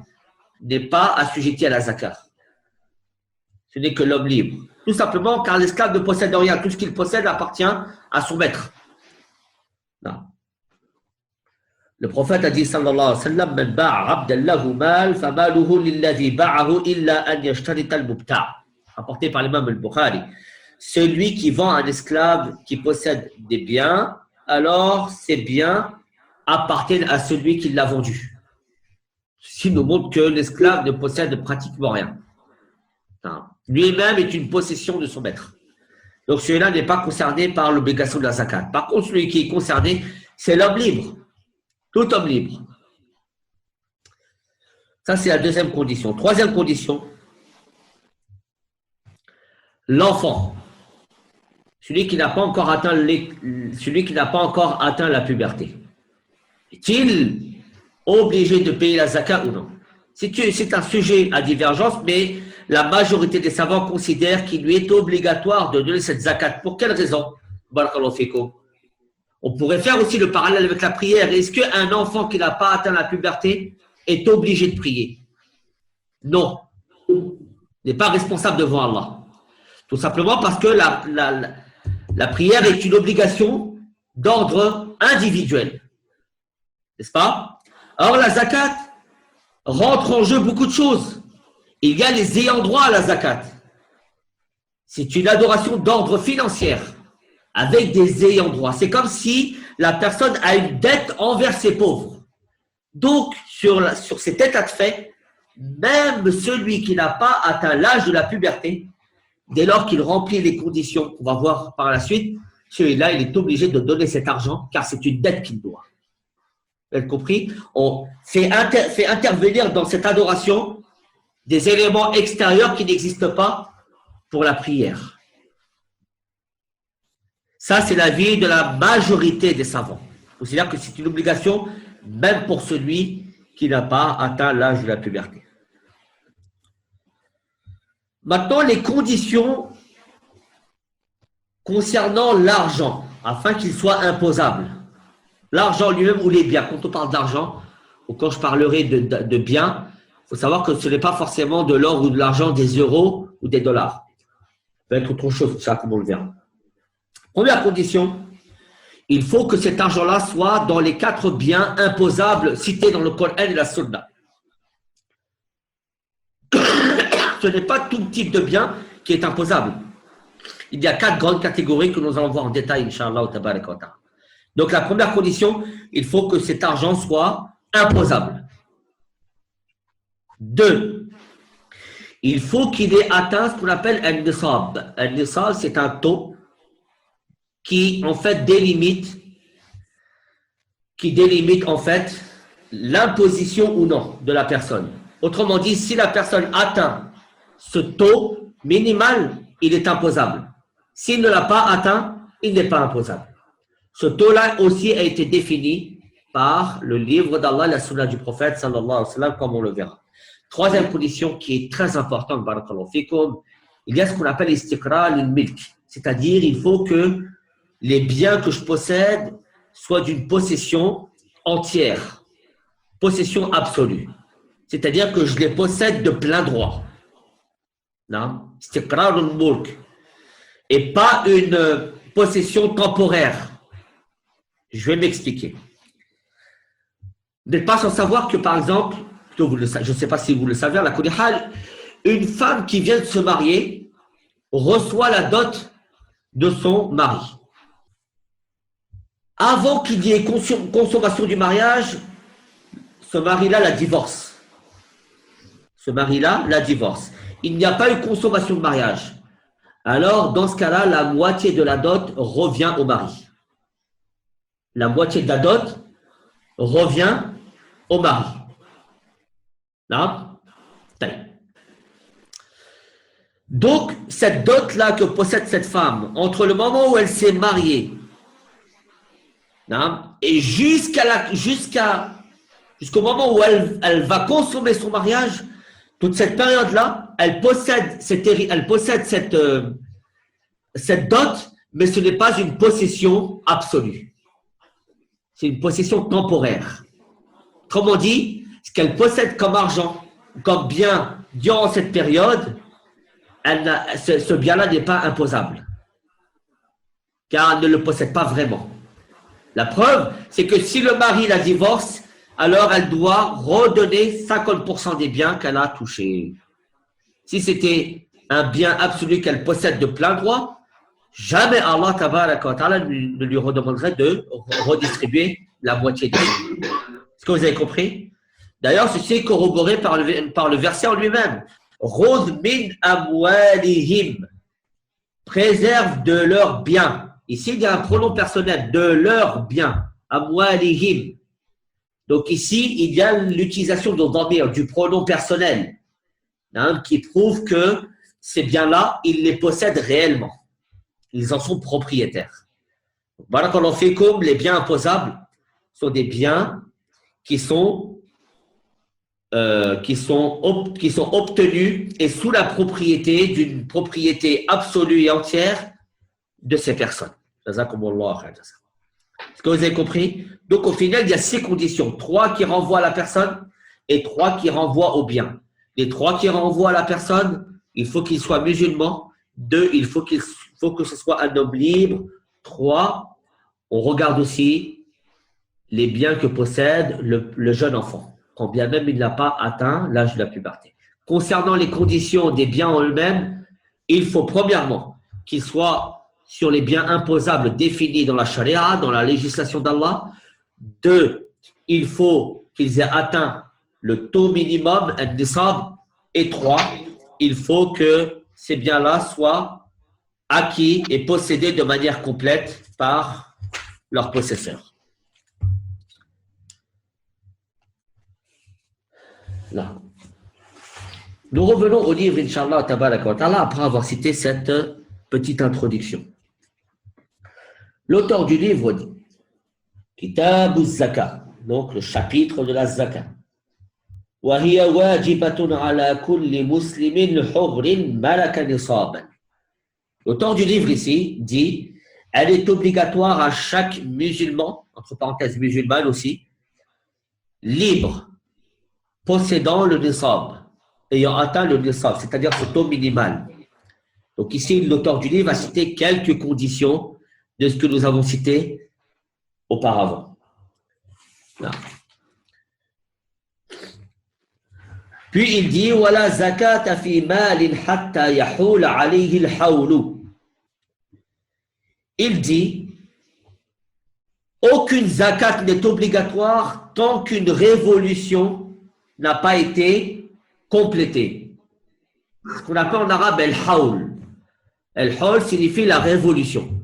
n'est pas assujetti à la zakat. Ce n'est que l'homme libre. Tout simplement car l'esclave ne possède rien. Tout ce qu'il possède appartient à son maître. Non. Le prophète a dit sallallahu alayhi wa sallam man ba'a 'abdan lahu mal famaluhu lilladhi ba'ahu illa an yashtarita al-mubta'. Rapporté par l'imam al-Bukhari. celui qui vend un esclave qui possède des biens, alors ces biens appartiennent à celui qui l'a vendu. Ceci nous montre que l'esclave ne possède pratiquement rien. Lui-même est une possession de son maître. Donc celui-là n'est pas concerné par l'obligation de la zakat. Par contre, celui qui est concerné, c'est l'homme libre. Tout homme libre. Ça, c'est la deuxième condition. Troisième condition, l'enfant. Celui qui n'a pas encore atteint la puberté. Est-il obligé de payer la zakat ou non? C'est un sujet à divergence, mais la majorité des savants considèrent qu'il lui est obligatoire de donner cette zakat. Pour quelle raison? Barakallahu fikum. On pourrait faire aussi le parallèle avec la prière. Est-ce qu'un enfant qui n'a pas atteint la puberté est obligé de prier? Non. Il n'est pas responsable devant Allah. Tout simplement parce que la prière est une obligation d'ordre individuel. N'est-ce pas? Alors la zakat rentre en jeu beaucoup de choses. Il y a les ayants droit à la zakat. C'est une adoration d'ordre financier avec des ayants droit. C'est comme si la personne a une dette envers ses pauvres. Donc, sur cet état de fait, même celui qui n'a pas atteint l'âge de la puberté, dès lors qu'il remplit les conditions qu'on va voir par la suite, celui-là, il est obligé de donner cet argent car c'est une dette qu'il doit. Vous avez compris? On fait intervenir dans cette adoration des éléments extérieurs qui n'existent pas pour la prière. Ça, c'est l'avis de la majorité des savants. C'est-à-dire que c'est une obligation même pour celui qui n'a pas atteint l'âge de la puberté. Maintenant, les conditions concernant l'argent, afin qu'il soit imposable. L'argent lui-même ou les biens. Quand on parle d'argent, ou quand je parlerai de biens, il faut savoir que ce n'est pas forcément de l'or ou de l'argent, des euros ou des dollars. Ça peut être autre chose, ça, comme on le verra. Première condition, il faut que cet argent-là soit dans les 4 biens imposables cités dans le Coran et la Sunna. Ce n'est pas tout type de bien qui est imposable. Il y a 4 grandes catégories que nous allons voir en détail, Inch'Allah. Donc, la première condition, il faut que cet argent soit imposable. 2, il faut qu'il ait atteint ce qu'on appelle un nisab. Un nisab, c'est un taux qui, en fait, délimite en fait l'imposition ou non de la personne. Autrement dit, si la personne atteint ce taux minimal, il est imposable. S'il ne l'a pas atteint, il n'est pas imposable. Ce taux-là aussi a été défini par le livre d'Allah, la sunna du prophète, sallallahu alayhi wa sallam, comme on le verra. Troisième condition qui est très importante, barakallahu fikum, il y a ce qu'on appelle istiqrar al-milk. C'est-à-dire, il faut que les biens que je possède soient d'une possession entière, possession absolue. C'est-à-dire que je les possède de plein droit. Istiqrar al-mulk. Et pas une possession temporaire. Je vais m'expliquer. Vous n'êtes pas sans savoir que, par exemple, je ne sais pas si vous le savez, à la Koudihal, une femme qui vient de se marier reçoit la dot de son mari. Avant qu'il y ait consommation du mariage, ce mari-là la divorce. Ce mari-là la divorce. Il n'y a pas eu consommation de mariage. Alors, dans ce cas-là, la moitié de la dot revient au mari. La moitié de la dot revient au mari. Là. Donc, cette dot-là que possède cette femme, entre le moment où elle s'est mariée et jusqu'au moment où elle va consommer son mariage, toute cette période-là, elle possède cette dot, mais ce n'est pas une possession absolue. C'est une possession temporaire. Autrement dit, ce qu'elle possède comme argent, comme bien durant cette période, ce bien-là n'est pas imposable. Car elle ne le possède pas vraiment. La preuve, c'est que si le mari la divorce, alors elle doit redonner 50% des biens qu'elle a touchés. Si c'était un bien absolu qu'elle possède de plein droit, jamais Allah tabaraka wa ta'ala ne lui redemanderait de redistribuer la moitié de lui. Est-ce que vous avez compris? D'ailleurs, ceci est corroboré par le verset en lui-même. Khudh min amwalihim. Préserve de leurs biens. Ici, il y a un pronom personnel, de leurs biens. Amwalihim. Donc ici, il y a l'utilisation de dhamir, du pronom personnel, hein, qui prouve que ces biens-là, ils les possèdent réellement. Ils en sont propriétaires. Barakallahu fikum, les biens imposables sont des biens qui sont obtenus et sous la propriété d'une propriété absolue et entière de ces personnes. Jazakumullah khair. Est-ce que vous avez compris? Donc au final, il y a 6 conditions. 3 qui renvoient à la personne et 3 qui renvoient au bien. Les 3 qui renvoient à la personne, il faut qu'il soit musulman. 2, il faut que ce soit un homme libre. 3, on regarde aussi les biens que possède le jeune enfant, quand bien même il n'a pas atteint l'âge de la puberté. Concernant les conditions des biens en eux-mêmes, il faut premièrement qu'ils soient sur les biens imposables définis dans la charia, dans la législation d'Allah. 2, il faut qu'ils aient atteint le taux minimum, un nisab. Et 3, il faut que ces biens-là soient acquis et possédés de manière complète par leur possesseur. Là. Nous revenons au livre, Inch'Allah, tabaraka wa ta'ala, après avoir cité cette petite introduction. L'auteur du livre dit Kitab al-Zaka, donc le chapitre de la Zaka. وهي واجبة على كل مسلم حر ملك نصابا. L'auteur du livre ici dit elle est obligatoire à chaque musulman, entre parenthèses musulmane aussi, libre, possédant le nisab, ayant atteint le nisab, c'est-à-dire ce taux minimal. Donc ici, l'auteur du livre a cité quelques conditions de ce que nous avons cité auparavant. Là. Puis il dit wala zakata fi malin hatta yahul alayhi al-hawl. Il dit aucune zakat n'est obligatoire tant qu'une révolution n'a pas été complétée. Ce qu'on appelle en arabe el-hawl. El-hawl signifie la révolution.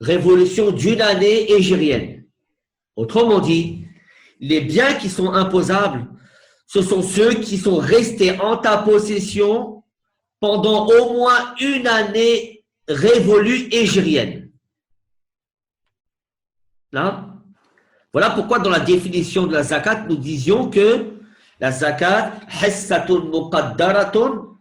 Révolution d'une année hégirienne. Autrement dit, les biens qui sont imposables, ce sont ceux qui sont restés en ta possession pendant au moins une année révolue hégirienne. Là, voilà pourquoi dans la définition de la zakat, nous disions que la zakat, hissatun muqaddaratun,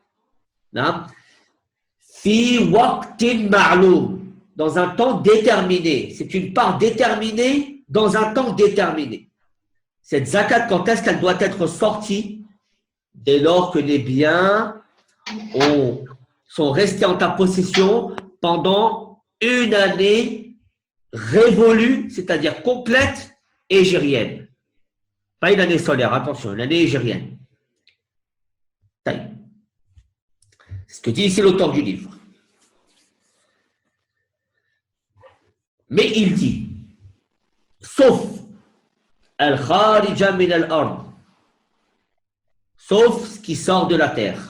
fi waqtin ma'loum, dans un temps déterminé. C'est une part déterminée dans un temps déterminé. Cette zakat, quand est-ce qu'elle doit être sortie? Dès lors que les biens sont restés en ta possession pendant une année révolue, c'est-à-dire complète, hégirienne. Pas une année solaire, attention, une année hégirienne. C'est ce que dit ici l'auteur du livre. Mais il dit, sauf al-kharija min al-ard, sauf ce qui sort de la terre.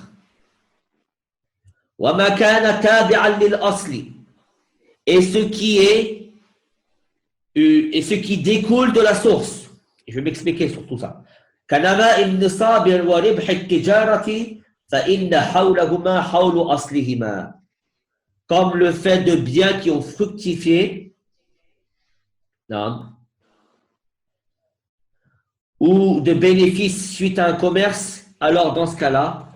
Wa ma kana tabi'an lil asli, et ce qui découle de la source. Je vais m'expliquer sur tout ça. Kanama in-nisab wa ribh at-tijarati fa inna hawlahuma hawlu aslihima. Comme le fait de biens qui ont fructifié, non, ou de bénéfices suite à un commerce, alors dans ce cas-là,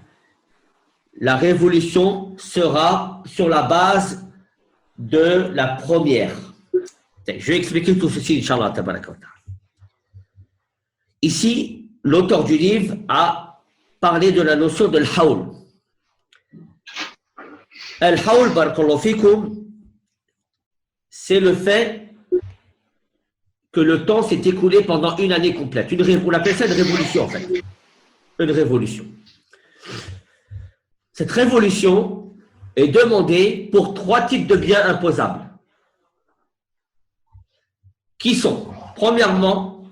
la révolution sera sur la base de la première. Je vais expliquer tout ceci, Inch'Allah. Ici, l'auteur du livre a parlé de la notion de l'hawl. Al-hawl, barakallahu fikum, c'est le fait que le temps s'est écoulé pendant une année complète. On appelle ça une révolution, en fait. Une révolution. Cette révolution, est demandée pour 3 types de biens imposables. Qui sont, premièrement,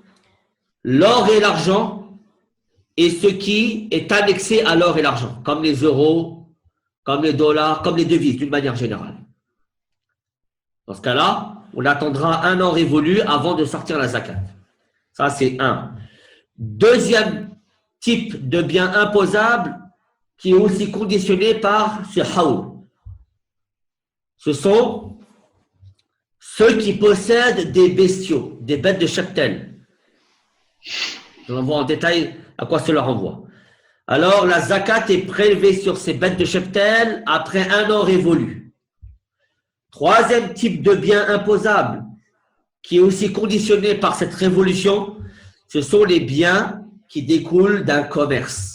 l'or et l'argent et ce qui est annexé à l'or et l'argent, comme les euros, comme les dollars, comme les devises, d'une manière générale. Dans ce cas-là, on attendra 1 an révolu avant de sortir la zakat. Ça, c'est un. Deuxième type de bien imposable qui est aussi conditionné par ce haoul. Ce sont ceux qui possèdent des bestiaux, des bêtes de cheptel. Je vous envoie en détail à quoi cela renvoie. Alors, la zakat est prélevée sur ces bêtes de cheptel après 1 an révolu. Troisième type de bien imposable qui est aussi conditionné par cette révolution, ce sont les biens qui découlent d'un commerce.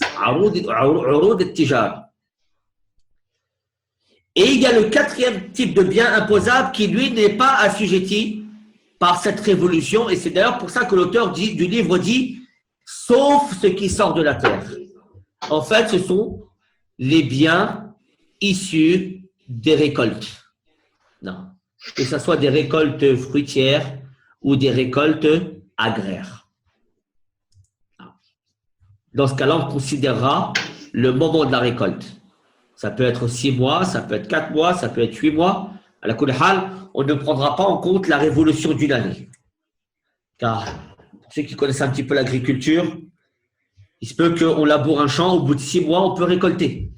Et il y a le 4e type de bien imposable qui, lui, n'est pas assujetti par cette révolution. Et c'est d'ailleurs pour ça que l'auteur du livre dit « sauf ce qui sort de la terre ». En fait, ce sont les biens issus des récoltes. Non. Que ce soit des récoltes fruitières ou des récoltes agraires. Dans ce cas-là, on considérera le moment de la récolte. Ça peut être 6 mois, ça peut être 4 mois, ça peut être 8 mois. À la kulli hal, on ne prendra pas en compte la révolution d'une année. Car, pour ceux qui connaissent un petit peu l'agriculture, il se peut qu'on laboure un champ, au bout de 6 mois, on peut récolter.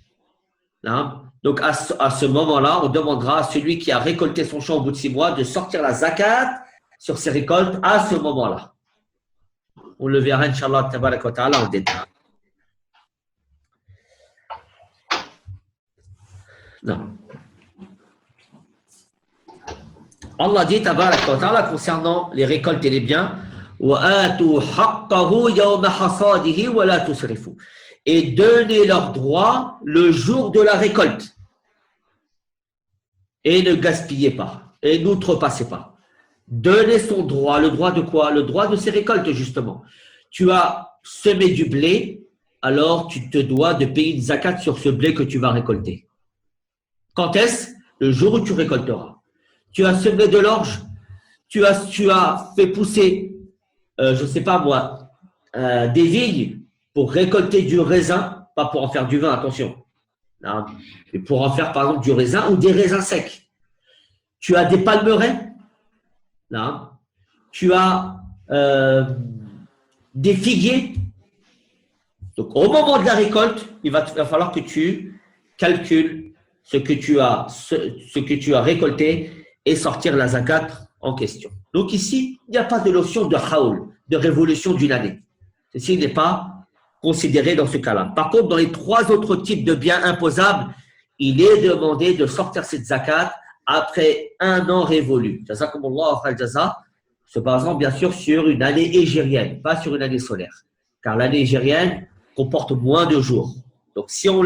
Hein? Donc, à ce moment-là, on demandera à celui qui a récolté son champ au bout de 6 mois de sortir la zakat sur ses récoltes à ce moment-là. On le verra, Inch'Allah, tabarak wa ta'ala, en détail. Non. Allah dit, tabarak wa ta'ala, concernant les récoltes et les biens, وَآتُوا حَقَّهُ يَوْمَ حَصَادِهِ وَلَا تُسْرِفُوا. Et donnez leurs droits le jour de la récolte. Et ne gaspillez pas. Et n'outrepassez pas. Donnez son droit. Le droit de quoi? Le droit de ses récoltes, justement. Tu as semé du blé, alors tu te dois de payer une zakat sur ce blé que tu vas récolter. Quand est-ce? Le jour où tu récolteras. Tu as semé de l'orge, tu as fait pousser, je ne sais pas moi, des vignes pour récolter du raisin, pas pour en faire du vin, attention, non, mais pour en faire par exemple du raisin ou des raisins secs. Tu as des palmeraies, non, tu as des figuiers. Donc au moment de la récolte, il va falloir que tu calcules ce que tu as récolté et sortir la zakat en question. Donc ici, il n'y a pas de notion de haoul, de révolution d'une année. Ceci n'est pas considéré dans ce cas-là. Par contre, dans les 3 autres types de biens imposables, il est demandé de sortir cette zakat après 1 an révolu. Jazakumullah khairal jaza, se basant bien sûr sur une année hégérienne, pas sur une année solaire. Car l'année hégérienne comporte moins de jours. Donc, si on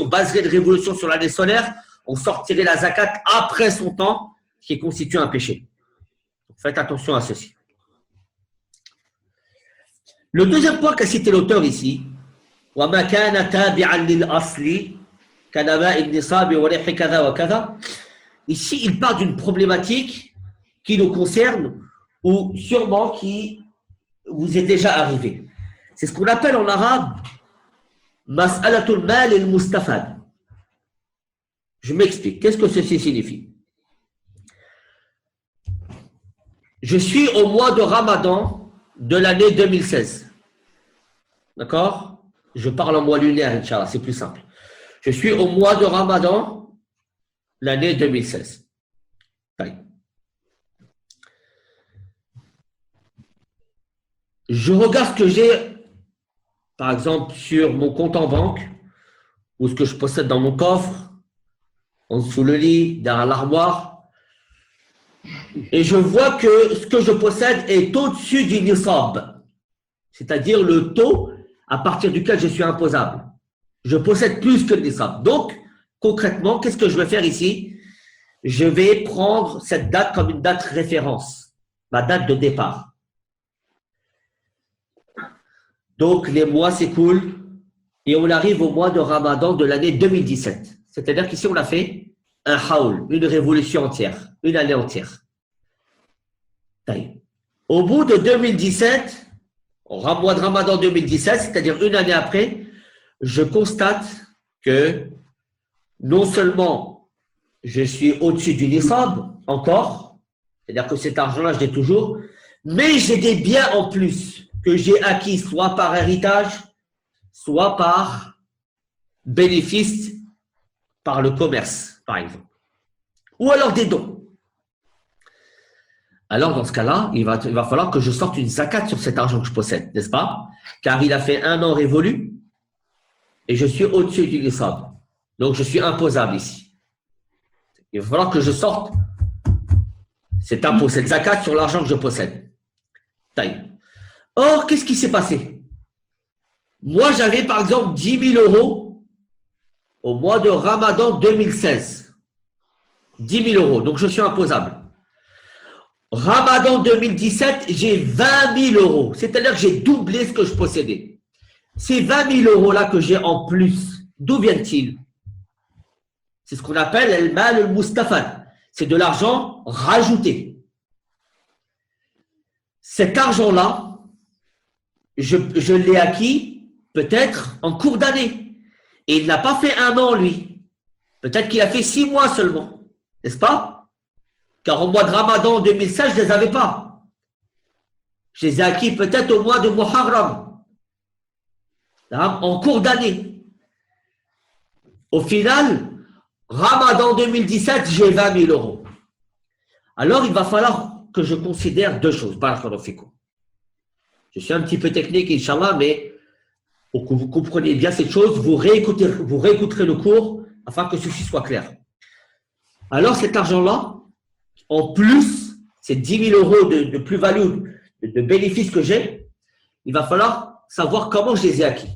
baserait une révolution sur l'année solaire, on sortirait la zakat après son temps, ce qui constitue un péché. Donc, faites attention à ceci. Le deuxième point qu'a cité l'auteur ici, وَمَا كَانَ تَابِعًا لِلْأَصْلِ كَنَمَاءِ النِّصَابِ وَرِحِ كَذَا وَكَذَا. Ici, il parle d'une problématique qui nous concerne ou sûrement qui vous est déjà arrivée. C'est ce qu'on appelle en arabe Mas'alatul mal al-mustafad. Je m'explique. Qu'est-ce que ceci signifie? Je suis au mois de Ramadan de l'année 2016. D'accord? Je parle en mois lunaire, Inch'Allah, c'est plus simple. Je suis au mois de Ramadan l'année 2016. Je regarde ce que j'ai, par exemple, sur mon compte en banque ou ce que je possède dans mon coffre, en dessous le lit, derrière l'armoire, et je vois que ce que je possède est au-dessus du nisab, c'est-à-dire le taux à partir duquel je suis imposable. Je possède plus que le nisab. Donc, concrètement, qu'est-ce que je vais faire ici? Je vais prendre cette date comme une date référence, ma date de départ. Donc, les mois s'écoulent et on arrive au mois de Ramadan de l'année 2017. C'est-à-dire qu'ici, on a fait un haoul, une révolution entière, une année entière. Au bout de 2017, au mois de Ramadan 2017, c'est-à-dire une année après, je constate que non seulement je suis au-dessus du nisab, encore, c'est-à-dire que cet argent-là, je l'ai toujours, mais j'ai des biens en plus que j'ai acquis soit par héritage, soit par bénéfice, par le commerce, par exemple. Ou alors des dons. Alors, dans ce cas-là, il va falloir que je sorte une zakat sur cet argent que je possède, n'est-ce pas? Car il a fait un an révolu et je suis au-dessus du nisab. Donc, je suis imposable ici. Il va falloir que je sorte cet impôt, cette zakat sur l'argent que je possède. Or, qu'est-ce qui s'est passé? Moi, j'avais par exemple 10 000 euros au mois de Ramadan 2016. 10 000 euros, donc je suis imposable. Ramadan 2017, j'ai 20 000 euros, c'est-à-dire que j'ai doublé ce que je possédais. Ces 20 000 euros-là que j'ai en plus, d'où viennent-ils? C'est ce qu'on appelle el-mal al-mustafad. C'est de l'argent rajouté. Cet argent-là, je l'ai acquis peut-être en cours d'année. Et il n'a pas fait un an, lui. Peut-être qu'il a fait 6 mois seulement. N'est-ce pas? Car au mois de Ramadan 2016, je ne les avais pas. Je les ai acquis peut-être au mois de Muharram. En cours d'année. Au final, Ramadan 2017, j'ai 20 000 euros. Alors, il va falloir que je considère deux choses. Je suis un petit peu technique, Inch'Allah, mais pour que vous compreniez bien cette chose, vous réécouterez le cours afin que ceci soit clair. Alors, cet argent-là, en plus, ces 10 000 euros de plus-value, de bénéfices que j'ai, il va falloir savoir comment je les ai acquis.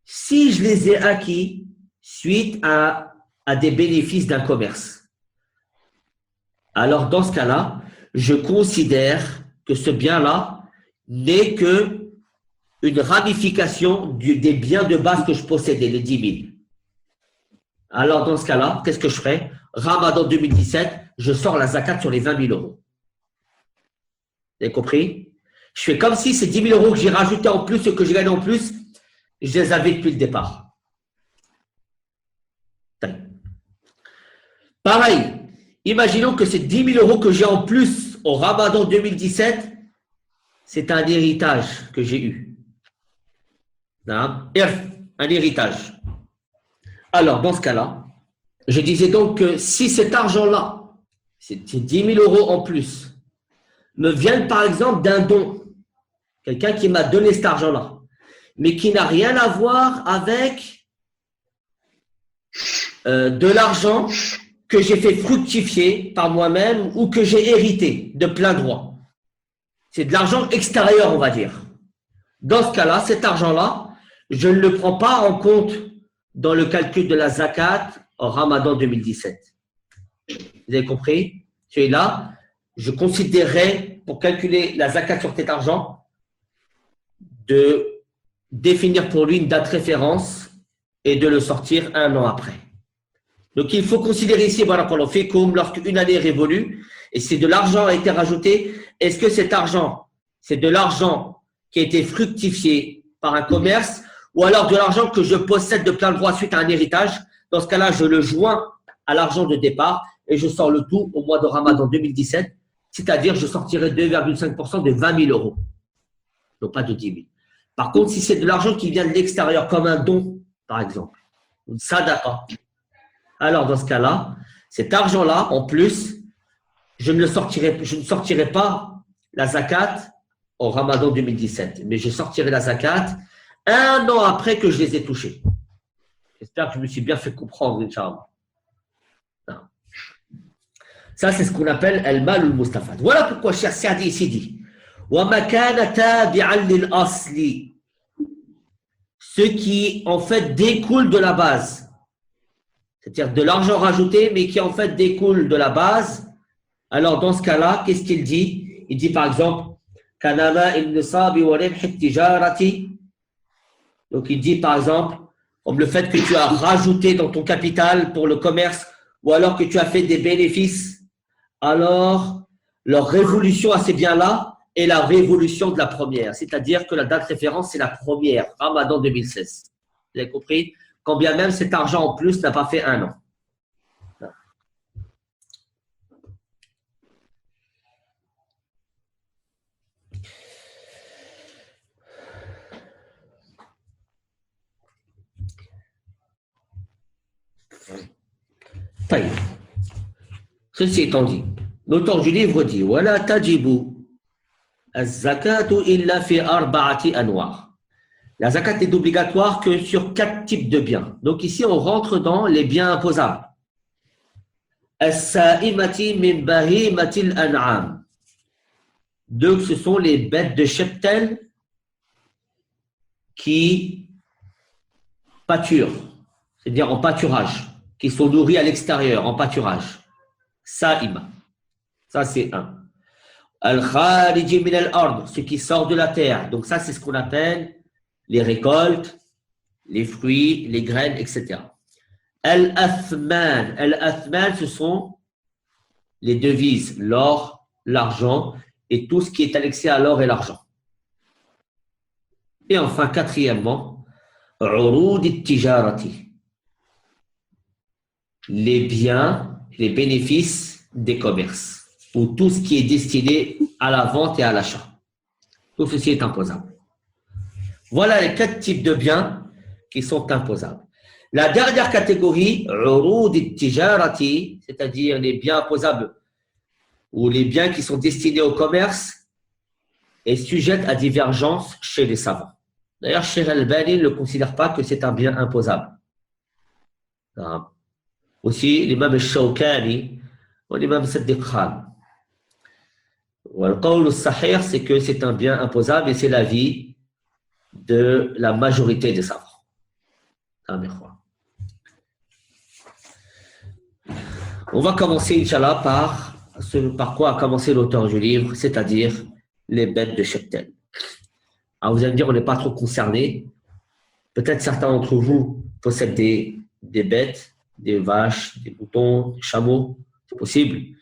Si je les ai acquis suite à des bénéfices d'un commerce, alors dans ce cas-là, je considère que ce bien-là n'est que une ramification des biens de base que je possédais, les 10 000. Alors dans ce cas-là, qu'est-ce que je ferai? Ramadan 2017, je sors la zakat sur les 20 000 euros. Vous avez compris? Je fais comme si ces 10 000 euros que j'ai rajoutés en plus, ce que j'ai gagné en plus, je les avais depuis le départ. Pareil, imaginons que ces 10 000 euros que j'ai en plus au Ramadan 2017, c'est un héritage que j'ai eu. Un héritage. Alors, dans ce cas-là, je disais donc que si cet argent-là, ces 10 000 euros en plus, me viennent par exemple d'un don, quelqu'un qui m'a donné cet argent-là, mais qui n'a rien à voir avec de l'argent que j'ai fait fructifier par moi-même ou que j'ai hérité de plein droit. C'est de l'argent extérieur, on va dire. Dans ce cas-là, cet argent-là, je ne le prends pas en compte dans le calcul de la zakat au Ramadan 2017. Vous avez compris? Celui-là, je considérerais, pour calculer la zakat sur cet argent, de définir pour lui une date référence et de le sortir un an après. Donc, il faut considérer ici, voilà, pour le fait comme lorsqu'une année est révolue et si de l'argent a été rajouté, est-ce que cet argent, c'est de l'argent qui a été fructifié par un commerce ou alors de l'argent que je possède de plein droit suite à un héritage? Dans ce cas-là, je le joins à l'argent de départ et je sors le tout au mois de Ramadan 2017, c'est-à-dire je sortirai 2,5% de 20 000 euros, non pas de 10 000. Par contre, si c'est de l'argent qui vient de l'extérieur, comme un don, par exemple, une sadaqa, alors dans ce cas-là, cet argent-là, en plus, je ne sortirai pas la zakat au Ramadan 2017, mais je sortirai la zakat un an après que je les ai touchés. J'espère que je me suis bien fait comprendre, Inch'Allah. Ça, c'est ce qu'on appelle al-mal al-mustafad. Voilà pourquoi Cheikh Saadi ici dit وَمَا كَانَ تَابِعًا لِلْأَصْلِ, ce qui en fait découle de la base, c'est-à-dire de l'argent rajouté, mais qui en fait découle de la base. Alors dans ce cas-là, qu'est-ce qu'il dit? Il dit par exemple كَنَمَا النِّصَابِ وَرِبْحِ التِّجَارَةِ. Donc il dit par exemple comme le fait que tu as rajouté dans ton capital pour le commerce, ou alors que tu as fait des bénéfices, alors leur révolution à ces biens-là est la révolution de la première. C'est-à-dire que la date référence, c'est la première, Ramadan 2016. Vous avez compris? Quand bien même cet argent en plus n'a pas fait un an. Taïb. Ceci étant dit, l'auteur du livre dit Wala tajibu az-zakatu illa fi arba'ati anwa'. La zakat est obligatoire que sur 4 types de biens. Donc ici, on rentre dans les biens imposables. As-sa'imati min bahimatil an'am. Donc, ce sont les bêtes de cheptel qui pâturent, c'est-à-dire en pâturage, qui sont nourris à l'extérieur, en pâturage. Sa'ima. Ça, c'est un. Al-khariji min al-ard, ce qui sort de la terre. Donc, ça, c'est ce qu'on appelle les récoltes, les fruits, les graines, etc. Al-athman. Al-athman, ce sont les devises, l'or, l'argent et tout ce qui est annexé à l'or et l'argent. Et enfin, quatrièmement, urud at-tijarati. Les biens, les bénéfices des commerces, ou tout ce qui est destiné à la vente et à l'achat. Tout ceci est imposable. Voilà les 4 types de biens qui sont imposables. La dernière catégorie, urud at-tijarati, c'est-à-dire les biens imposables ou les biens qui sont destinés au commerce, est sujette à divergence chez les savants. D'ailleurs, Cheikh Al-Albani ne considère pas que c'est un bien imposable. Aussi, l'imam Al-Shawkani ou l'imam Siddiq Khan. Le qawl al-sahih, c'est que c'est un bien imposable et c'est l'avis de la majorité des savants. On va commencer, Inch'Allah, par quoi a commencé l'auteur du livre, c'est-à-dire les bêtes de cheptel. Alors, vous allez me dire, on n'est pas trop concerné. Peut-être certains d'entre vous possèdent des bêtes, des vaches, des moutons, des chameaux. C'est possible.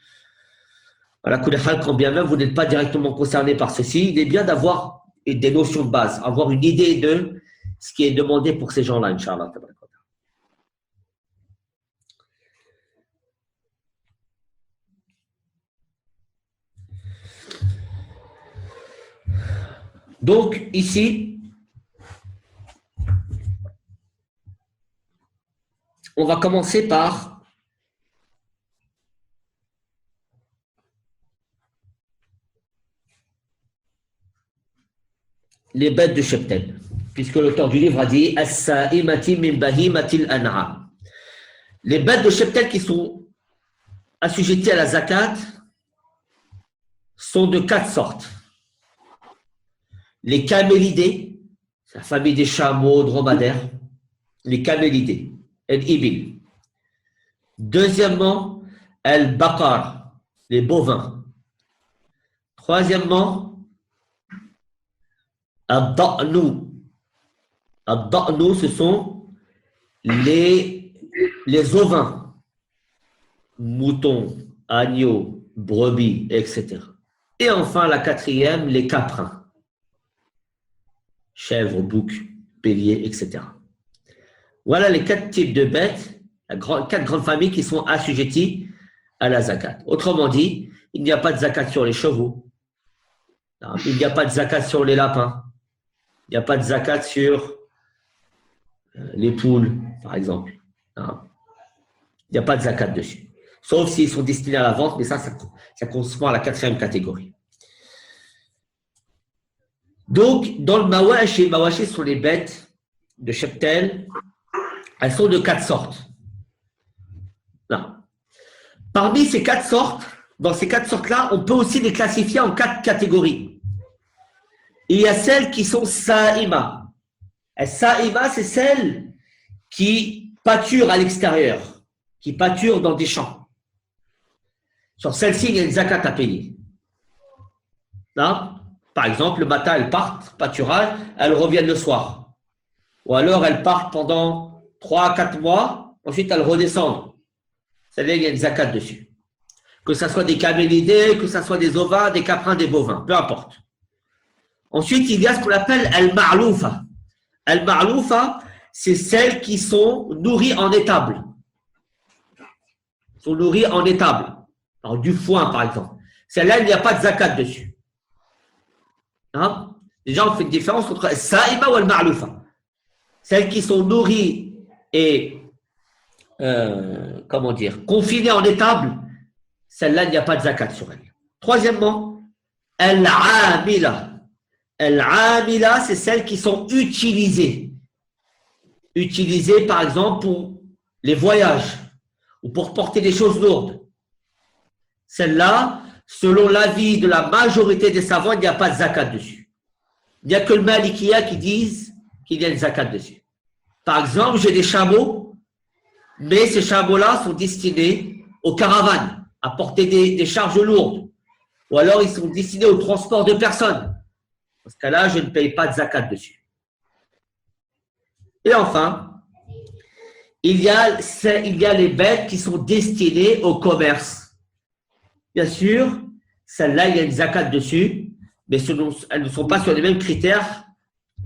Voilà, quand bien même vous n'êtes pas directement concerné par ceci, il est bien d'avoir des notions de base, avoir une idée de ce qui est demandé pour ces gens-là, Inch'Allah. Donc, ici, on va commencer par les bêtes de cheptel, puisque l'auteur du livre a dit As-sa'imati min bahimatil an'am. Les bêtes de cheptel qui sont assujetties à la zakat sont de 4 sortes. Les camélidés, c'est la famille des chameaux, dromadaires, les camélidés, al-ibil. Deuxièmement, al-baqar, les bovins. Troisièmement, al-da'nu. Al-da'nu, ce sont les ovins, moutons, agneaux, brebis, etc. Et enfin, la quatrième, les caprins. Chèvres, boucs, béliers, etc. Voilà les 4 types de bêtes, 4 grandes familles qui sont assujetties à la zakat. Autrement dit, il n'y a pas de zakat sur les chevaux, il n'y a pas de zakat sur les lapins, il n'y a pas de zakat sur les poules, par exemple. Il n'y a pas de zakat dessus. Sauf s'ils sont destinés à la vente, mais ça correspond à la 4e catégorie. Donc, dans le mawashi, les sont les bêtes de cheptel. Elles sont de 4 sortes. Non. Parmi ces 4 sortes, dans ces 4 sortes-là, on peut aussi les classifier en 4 catégories. Il y a celles qui sont sa'ima. Et sa'ima, c'est celles qui pâturent à l'extérieur, qui pâturent dans des champs. Sur celles-ci, il y a une zakat à payer. Non? Par exemple, le matin, elles partent, pâturage, elles reviennent le soir. Ou alors, elles partent pendant 3 à 4 mois, ensuite elle redescend. C'est-à-dire qu'il y a une zakat dessus. Que ce soit des camélidés, que ce soit des ovins, des caprins, des bovins, peu importe. Ensuite, il y a ce qu'on appelle al-ma'loufa. Al-ma'loufa, c'est celles qui sont nourries en étable. Sont nourries en étable. Alors, du foin, par exemple. Celle-là, il n'y a pas de zakat dessus. Hein? Déjà, on fait une différence entre al-sa'ima ou al-ma'loufa. Celles qui sont nourries et, confinées en étable, celle-là, il n'y a pas de zakat sur elle. Troisièmement, al-amila. Al-amila, c'est celles qui sont utilisées. Utilisées, par exemple, pour les voyages ou pour porter des choses lourdes. Celle-là, selon l'avis de la majorité des savants, il n'y a pas de zakat dessus. Il n'y a que le Malikiya qui disent qu'il y a une zakat dessus. Par exemple, j'ai des chameaux, mais ces chameaux-là sont destinés aux caravanes, à porter des charges lourdes. Ou alors, ils sont destinés au transport de personnes. Dans ce cas-là, je ne paye pas de zakat dessus. Et enfin, il y a les bêtes qui sont destinées au commerce. Bien sûr, celles-là, il y a une zakat dessus, mais elles ne sont pas sur les mêmes critères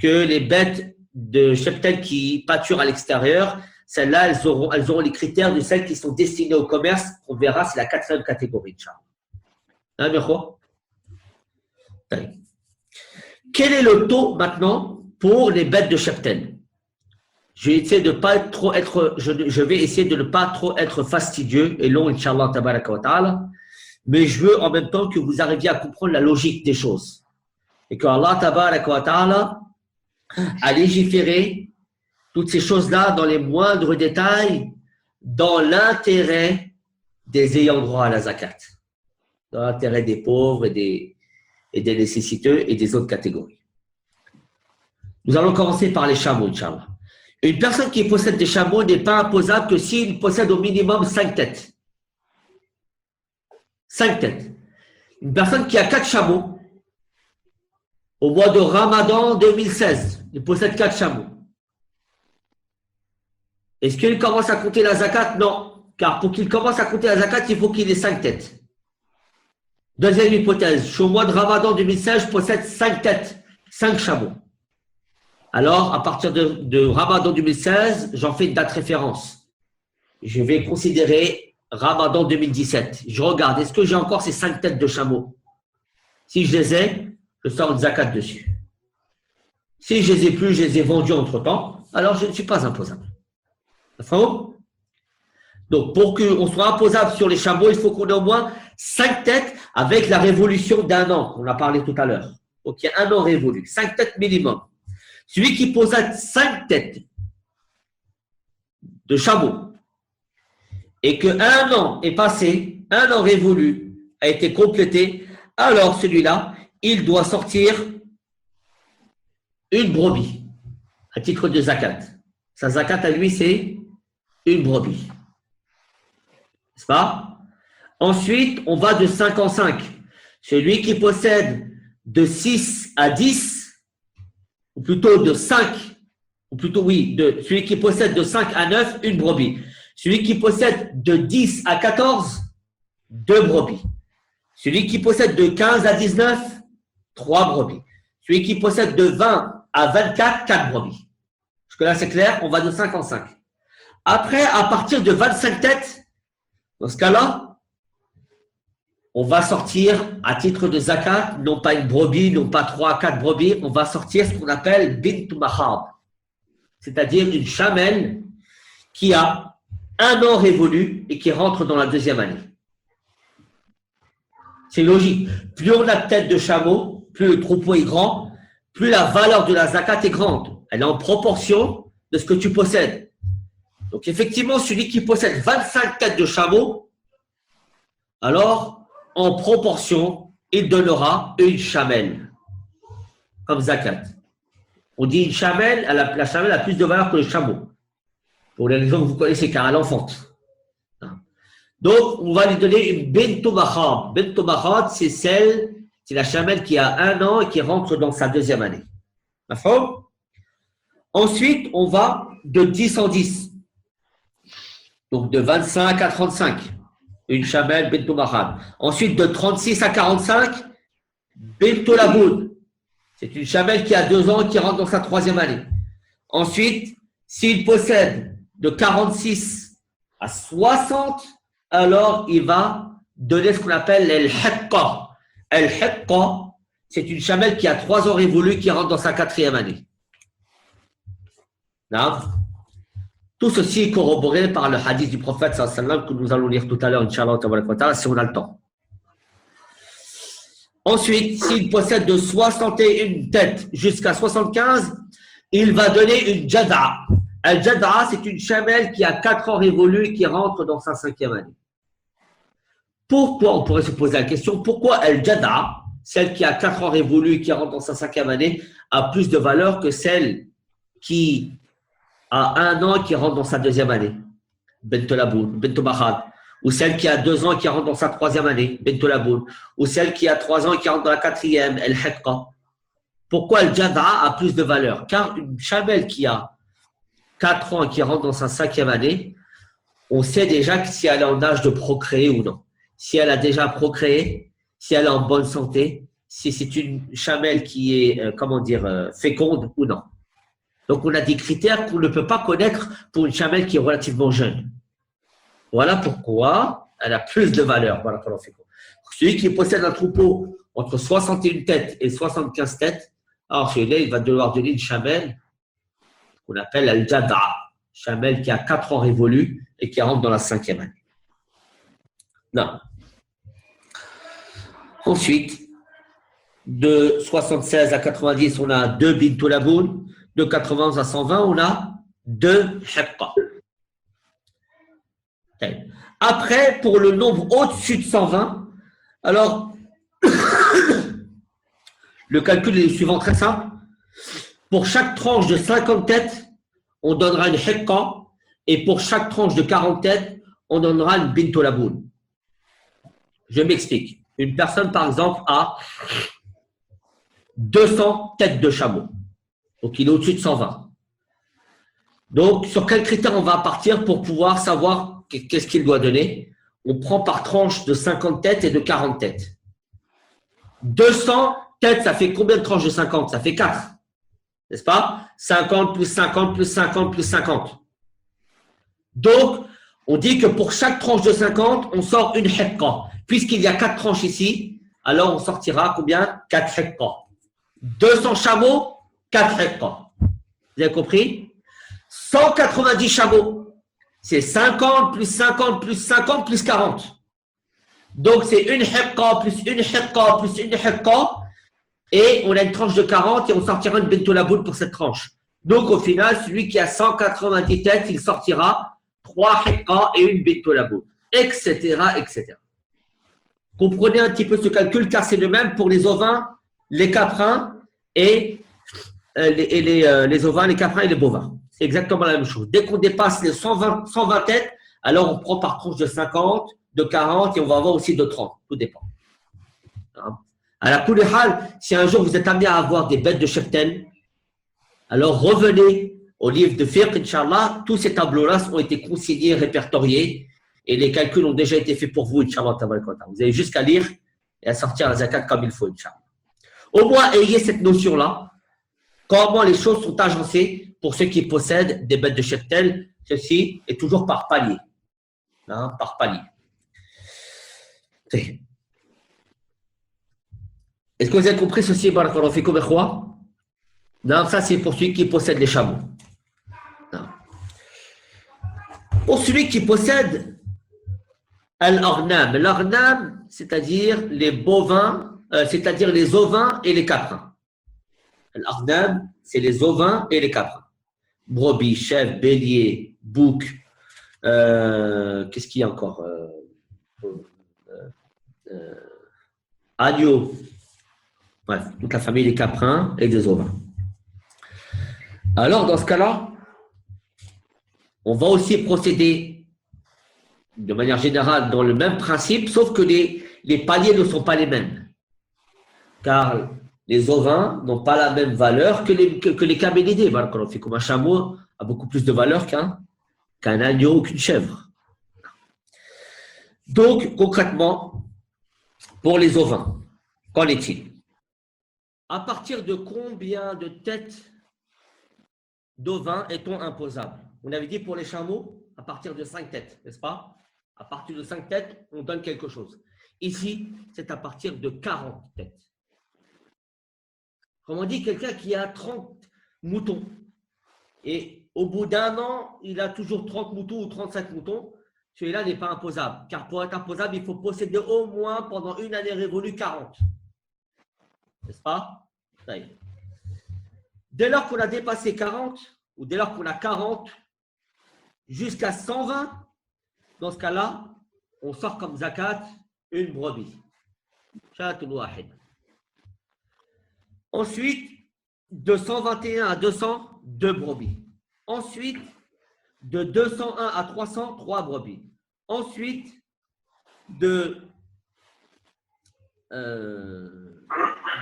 que les bêtes de cheptel qui pâturent à l'extérieur. Celles-là, elles auront les critères de celles qui sont destinées au commerce. On verra, c'est la 4e catégorie. Hein, quel est le taux maintenant pour les bêtes de cheptel? Je vais essayer de ne pas trop être fastidieux et long, Inch'Allah, tabaraka wa ta'ala, mais je veux en même temps que vous arriviez à comprendre la logique des choses. Et que Allah, tabaraka wa ta'ala, a légiféré toutes ces choses-là dans les moindres détails, dans l'intérêt des ayants droit à la zakat, dans l'intérêt des pauvres et des nécessiteux et des autres catégories. Nous allons commencer par les chameaux, Inch'Allah. Une personne qui possède des chameaux n'est pas imposable que s'il possède au minimum 5 têtes. 5 têtes. Une personne qui a 4 chameaux, au mois de Ramadan 2016, il possède 4 chameaux. Est-ce qu'il commence à compter la zakat? Non. Car pour qu'il commence à compter la zakat, il faut qu'il ait 5 têtes. Deuxième hypothèse. Au mois de Ramadan 2016, je possède 5 têtes, 5 chameaux. Alors, à partir de Ramadan 2016, j'en fais une date référence. Je vais considérer Ramadan 2017. Je regarde, est-ce que j'ai encore ces 5 têtes de chameaux? Si je les ai, je sors une zakat dessus. Si je les ai plus, je les ai vendus entre-temps, alors je ne suis pas imposable. D'accord? Donc, pour qu'on soit imposable sur les chameaux, il faut qu'on ait au moins 5 têtes avec la révolution d'1 an, qu'on a parlé tout à l'heure. Donc, il y a 1 an révolu, 5 têtes minimum. Celui qui possède 5 têtes de chameaux et que 1 an est passé, 1 an révolu a été complété, alors celui-là, il doit sortir une brebis à titre de zakat. Sa zakat à lui, c'est une brebis. N'est-ce pas? Ensuite, on va de 5 en 5. Celui qui possède de 6 à 10, ou plutôt de 5, ou plutôt oui, celui qui possède de 5 à 9, une brebis. Celui qui possède de 10 à 14, 2 brebis. Celui qui possède de 15 à 19, 3 brebis. Celui qui possède de 20 à 24, 4 brebis. Jusque-là, c'est clair, on va de 5 en 5. Après, à partir de 25 têtes, dans ce cas-là, on va sortir à titre de zakat, non pas une brebis, non pas 3 à 4 brebis, on va sortir ce qu'on appelle bint mahab, c'est-à-dire une chamelle qui a 1 an révolu et qui rentre dans la 2e année. C'est logique. Plus on a de têtes de chameau, plus le troupeau est grand, plus la valeur de la zakat est grande. Elle est en proportion de ce que tu possèdes. Donc effectivement, celui qui possède 25 têtes de chameau, alors en proportion, il donnera une chamelle comme zakat. On dit une chamelle, la chamelle a plus de valeur que le chameau. Pour les raisons que vous connaissez, car elle enfante. Donc, on va lui donner une bintu mahab. Bintu mahab, c'est la chamelle qui a 1 an et qui rentre dans sa 2e année. D'accord? Ensuite, on va de 10 en 10. Donc de 25 à 35, une chamelle bintou mahad. Ensuite de 36 à 45, bintou laboud. C'est une chamelle qui a 2 ans et qui rentre dans sa 3e année. Ensuite, s'il possède de 46 à 60, alors il va donner ce qu'on appelle el-haqqa. El-haqqa, c'est une chamelle qui a 3 ans révolus qui rentre dans sa 4e année. Non? Tout ceci est corroboré par le hadith du prophète sallallahu alayhi wa sallam que nous allons lire tout à l'heure, Inch'Allah, si on a le temps. Ensuite, s'il possède de 61 têtes jusqu'à 75, il va donner une jad'a. Un jad'a, c'est une chamelle qui a 4 ans révolus et qui rentre dans sa 5e année. Pourquoi, on pourrait se poser la question, pourquoi el jad'a, celle qui a 4 ans révolus et qui rentre dans sa 5e année, a plus de valeur que celle qui a 1 an et qui rentre dans sa 2e année, bint laboud, bint mahad, ou celle qui a 2 ans et qui rentre dans sa 3e année, bint laboud, ou celle qui a 3 ans et qui rentre dans la 4e, el haqqa. Pourquoi le jad'a a plus de valeur? Car une chamelle qui a 4 ans et qui rentre dans sa 5e année, on sait déjà que si elle est en âge de procréer ou non. Si elle a déjà procréé, si elle est en bonne santé, si c'est une chamelle qui est, féconde ou non. Donc, on a des critères qu'on ne peut pas connaître pour une chamelle qui est relativement jeune. Voilà pourquoi elle a plus de valeur. Voilà, celui qui possède un troupeau entre 61 têtes et 75 têtes, alors celui-là, il va devoir donner une chamelle qu'on appelle al-jad'a, chamelle qui a 4 ans révolus et qui rentre dans la 5e année. Non. Ensuite, de 76 à 90, on a 2 bintou laboud. De 91 à 120, on a 2 haqqa. Après, pour le nombre au-dessus de 120, alors, le calcul est le suivant, très simple. Pour chaque tranche de 50 têtes, on donnera une haqqa, et pour chaque tranche de 40 têtes, on donnera une bintou laboud. Je m'explique. Une personne, par exemple, a 200 têtes de chameau. Donc, il est au-dessus de 120. Donc, sur quel critère on va partir pour pouvoir savoir qu'est-ce qu'il doit donner? On prend par tranche de 50 têtes et de 40 têtes. 200 têtes, ça fait combien de tranches de 50? Ça fait 4. N'est-ce pas? 50 plus 50 plus 50 plus 50. Donc, on dit que pour chaque tranche de 50, on sort une haqqa. Puisqu'il y a 4 tranches ici, alors on sortira combien? 4 haqqa. 200 chameaux, 4 haqqa. Vous avez compris? 190 chameaux, c'est 50 plus 50 plus 50 plus 40. Donc, c'est une haqqa plus une haqqa plus une haqqa. Et on a une tranche de 40 et on sortira une bintou laboud pour cette tranche. Donc, au final, celui qui a 190 têtes, il sortira 3 haqqa et une bintou laboud, etc., etc. Comprenez un petit peu ce calcul, car c'est le même pour les ovins, les caprins et les ovins, les caprins et les bovins. C'est exactement la même chose. Dès qu'on dépasse les 120 têtes, alors on prend par tranche de 50, de 40 et on va avoir aussi de 30. Tout dépend. À la Koulihal, si un jour vous êtes amené à avoir des bêtes de cheptel, alors revenez au livre de Fiqh, Inch'Allah. Tous ces tableaux-là ont été consignés, répertoriés et les calculs ont déjà été faits pour vous, Inch'Allah. Vous avez juste qu'à lire et à sortir la zakat comme il faut, Inch'Allah. Au moins, ayez cette notion-là. Comment les choses sont agencées pour ceux qui possèdent des bêtes de cheptel. Ceci est toujours par palier. Par palier. Est-ce que vous avez compris ceci, barakallahu fikum, ikhwa? Non, ça c'est pour celui qui possède les chameaux. Non. Pour celui qui possède al-arnam. L'arnam, c'est-à-dire les bovins, c'est-à-dire les ovins et les caprins. L'arnam, c'est les ovins et les caprins. Brebis, chèvres, béliers, boucs. Qu'est-ce qu'il y a encore? Agneaux. Bref, toute la famille des caprins et des ovins. Alors, dans ce cas-là, on va aussi procéder de manière générale dans le même principe, sauf que les paliers ne sont pas les mêmes. Car les ovins n'ont pas la même valeur que les camélidés. Comme un chameau a beaucoup plus de valeur qu'un agneau ou qu'une chèvre. Donc, concrètement, pour les ovins, qu'en est-il? À partir de combien de têtes d'ovins est-on imposable? On avait dit pour les chameaux, à partir de 5 têtes, n'est-ce pas? À partir de 5 têtes, on donne quelque chose. Ici, c'est à partir de 40 têtes. Comme on dit, quelqu'un qui a 30 moutons et au bout d'un an, il a toujours 30 moutons ou 35 moutons, celui-là n'est pas imposable. Car pour être imposable, il faut posséder au moins pendant une année révolue 40. N'est-ce pas? Dès lors qu'on a dépassé 40, ou dès lors qu'on a 40, jusqu'à 120, dans ce cas-là, on sort comme zakat une brebis. Ensuite, de 121 à 200, 2 brebis. Ensuite, de 201 à 300, 3 brebis. Ensuite, de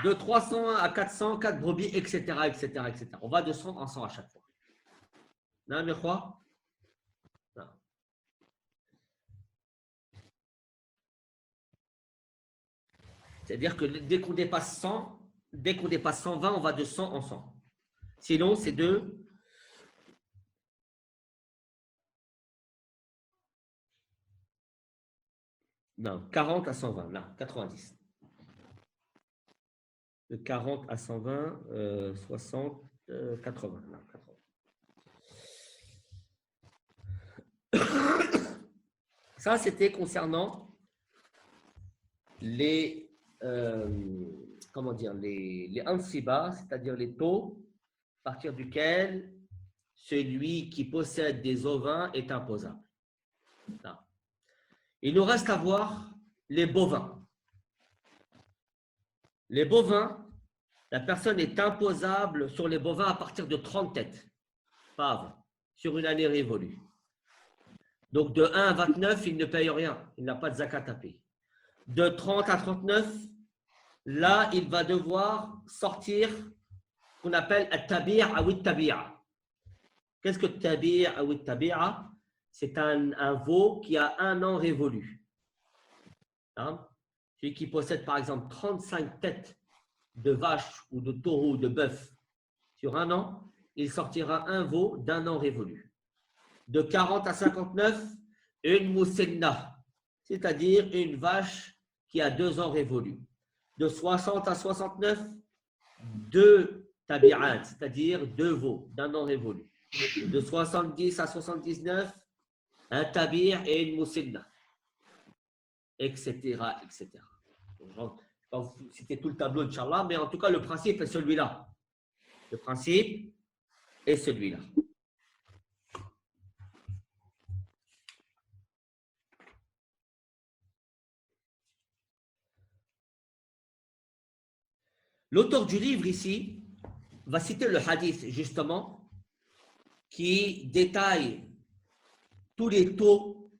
301 à 400, 4 brebis, etc., etc., etc. On va de 100 en 100 à chaque fois. Non, mais quoi? Non. C'est-à-dire que dès qu'on dépasse 100, dès qu'on dépasse 120, on va de 100 en 100. Sinon, c'est de... Non, 40 à 120, là, 90. De 40 à 120, 60, 80. Là, 80. Ça, c'était concernant les, comment dire, les ansiba, c'est-à-dire les taux à partir duquel celui qui possède des ovins est imposable. Là. Il nous reste à voir les bovins. Les bovins, la personne est imposable sur les bovins à partir de 30 têtes, pas avant, sur une année révolue. Donc de 1 à 29, il ne paye rien, il n'a pas de zakat à payer. De 30 à 39, là, il va devoir sortir ce qu'on appelle at-tabi'a ou at-tabi'a. Qu'est-ce que tabi'a ou at-tabi'a? C'est un veau qui a 1 an révolu. Hein? Celui qui possède par exemple 35 têtes de vaches ou de taureaux ou de bœufs sur 1 an, il sortira un veau d'1 an révolu. De 40 à 59, une moussenna, c'est-à-dire une vache qui a 2 ans révolus. De 60 à 69, 2 tabi'at, c'est-à-dire 2 veaux d'1 an révolu. De 70 à 79, un tabir et une moussenna, etc., etc. Donc, je vais vous citer tout le tableau, Inch'Allah, mais en tout cas, le principe est celui-là. Le principe est celui-là. L'auteur du livre ici va citer le hadith, justement, qui détaille tous les taux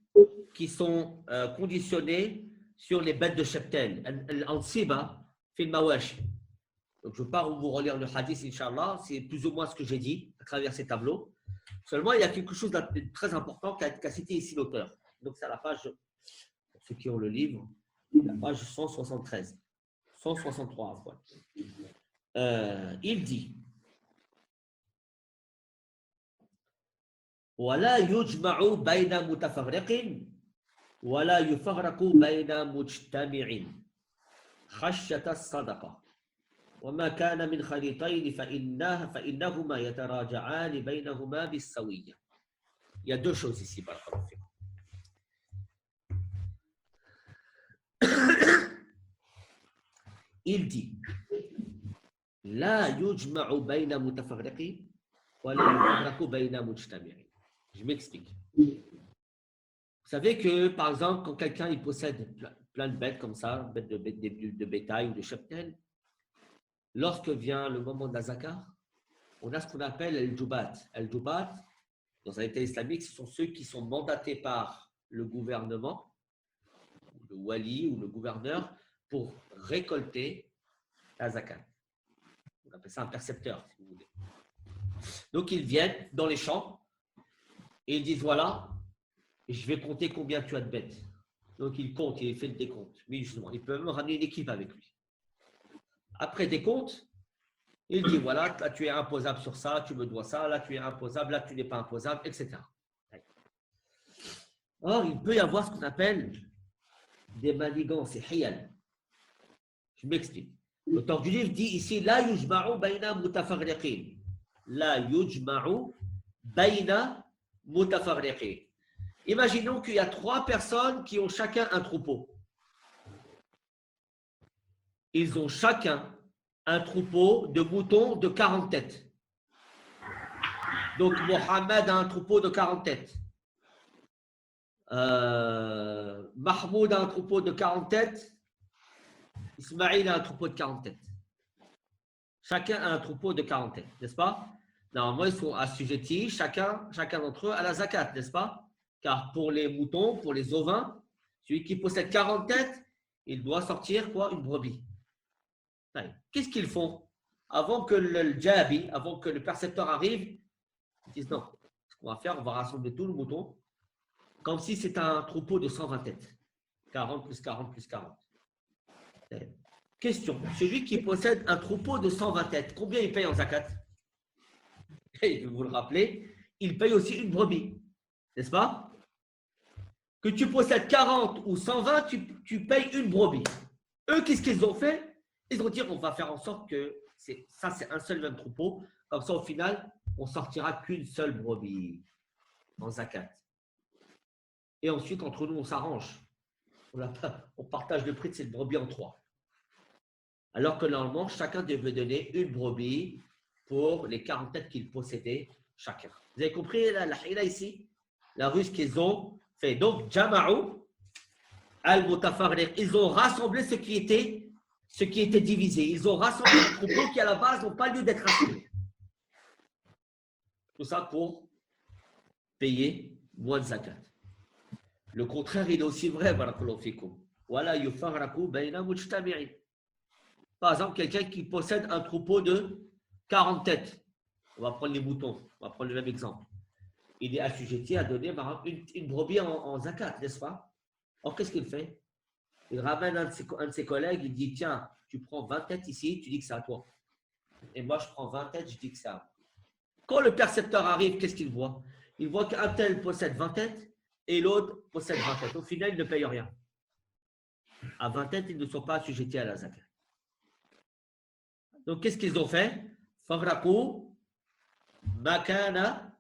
qui sont conditionnés sur les bêtes de cheptel. Al-Ansiba fil mawashi. Donc, je ne vais pas vous relire le hadith, Inch'Allah, c'est plus ou moins ce que j'ai dit à travers ces tableaux. Seulement, il y a quelque chose de très important qu'a cité ici l'auteur. Donc, c'est à la page, pour ceux qui ont le livre, la page 173. 163, il dit ولا يجمع بين متفرق ولا يفرق بين مجتمع خشية الصدقة وما كان من خليطين فإنهما يتراجعان بينهما بالسوية. Il y a 2 choses ici. Il dit لا يجمع بين متفرق ولا يفرق بين مجتمع. Je m'explique. Vous savez que, par exemple, quand quelqu'un il possède plein de bêtes comme ça, bêtes de bétail ou de cheptel, lorsque vient le moment de la zakat, on a ce qu'on appelle al-jubat. Al-jubat, dans un État islamique, ce sont ceux qui sont mandatés par le gouvernement, le wali ou le gouverneur, pour récolter la zakat. On appelle ça un percepteur, si vous voulez. Donc, ils viennent dans les champs et ils disent, voilà, je vais compter combien tu as de bêtes. Donc, il compte, il fait le décompte. Mais justement, il peut même ramener une équipe avec lui. Après décompte, il dit, voilà, là, tu es imposable sur ça, tu me dois ça, là, tu es imposable, là, tu n'es pas imposable, etc. Or, il peut y avoir ce qu'on appelle des manigances, et hiyal. Je m'explique. L'auteur du livre dit ici, la yujma'u bayna mutafarriqin. La yujma'u bayna mutafarriqin. Imaginons qu'il y a 3 personnes qui ont chacun un troupeau. Ils ont chacun un troupeau de moutons de 40 têtes. Donc, Mohamed a un troupeau de 40 têtes. Mahmoud a un troupeau de 40 têtes. Ismaïl a un troupeau de 40 têtes. Chacun a un troupeau de 40 têtes, n'est-ce pas? Normalement, ils sont assujettis, chacun d'entre eux, à la zakat, n'est-ce pas? Car pour les moutons, pour les ovins, celui qui possède 40 têtes, il doit sortir quoi? Une brebis. Qu'est-ce qu'ils font? Avant que le jabi, avant que le percepteur arrive, ils disent non, ce qu'on va faire, on va rassembler tout le mouton, comme si c'était un troupeau de 120 têtes. 40 plus 40 plus 40. Question, celui qui possède un troupeau de 120 têtes, combien il paye en zakat? Et vous le rappelez, il paye aussi une brebis, n'est-ce pas? Que tu possèdes 40 ou 120, tu payes une brebis. Eux, qu'est-ce qu'ils ont fait? Ils ont dit, on va faire en sorte que ça, c'est un seul même troupeau. Comme ça, au final, on sortira qu'une seule brebis en zakat. Et ensuite, entre nous, on s'arrange. On partage le prix de cette brebis en 3. Alors que normalement, chacun devait donner une brebis pour les 40 têtes qu'ils possédaient chacun. Vous avez compris la hila ici? La ruse qu'ils ont fait. Donc, Jama'u al-Mutafarriq, ils ont rassemblé ce qui était divisé. Ils ont rassemblé les troupeaux qui, à la base, n'ont pas lieu d'être rassemblés. Tout ça pour payer moins de zakat. Le contraire, il est aussi vrai, barakallahu fikum. Wala yufarraqu bayna mujtami'in. Par exemple, quelqu'un qui possède un troupeau de 40 têtes. On va prendre les moutons. On va prendre le même exemple. Il est assujetti à donner une brebis en zakat, n'est-ce pas? Or, qu'est-ce qu'il fait? Il ramène un de ses collègues, il dit, tiens, tu prends 20 têtes ici, tu dis que c'est à toi. Et moi, je prends 20 têtes, je dis que c'est à moi. Quand le percepteur arrive, qu'est-ce qu'il voit? Il voit qu'un tel possède 20 têtes et l'autre possède 20 têtes. Au final, il ne paye rien. À 20 têtes, ils ne sont pas assujettis à la zakat. Donc, qu'est-ce qu'ils ont fait? Farraqu makana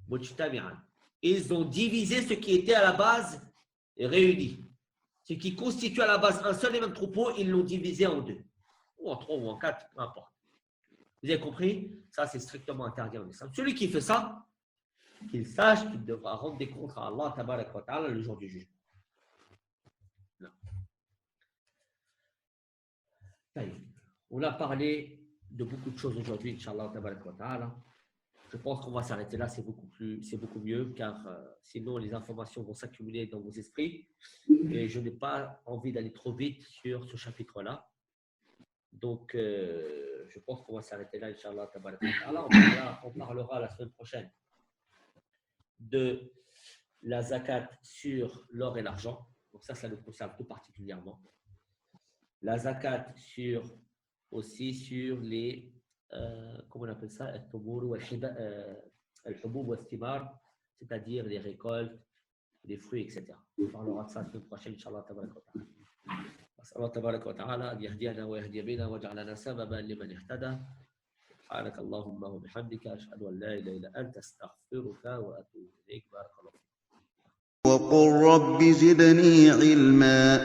mujtami'an. Ils ont divisé ce qui était à la base réuni. Ce qui constitue à la base un seul et même troupeau, ils l'ont divisé en 2. Ou en 3 ou en 4, peu importe. Vous avez compris? Ça, c'est strictement interdit en islam. Celui qui fait ça, qu'il sache qu'il devra rendre des comptes à Allah tabarak wa ta'ala le jour du jugement. On a parlé de beaucoup de choses aujourd'hui, Inch'Allah tabarak wa ta'ala. Je pense qu'on va s'arrêter là, c'est beaucoup mieux, car sinon les informations vont s'accumuler dans vos esprits. Et je n'ai pas envie d'aller trop vite sur ce chapitre-là. Donc, je pense qu'on va s'arrêter là, Inch'Allah tabarak wa ta'ala. On parlera la semaine prochaine de la zakat sur l'or et l'argent. Donc ça le concerne tout particulièrement. La zakat aussi sur les, comment on appelle ça, c'est-à-dire les récoltes, les fruits, etc. On parlera de ça la semaine prochaine, Inch'Allah tabarak wa ta'ala. Allah tabarak wa ta'ala an yahdiyana wa yahdiya bina wa ja'alana sababan liman ihtada. سبحانك اللهم وبحمدك أشهد أن لا إله إلا أنت أستغفرك وأتوب إليك بارك الله فيك. وقل رب زدني علما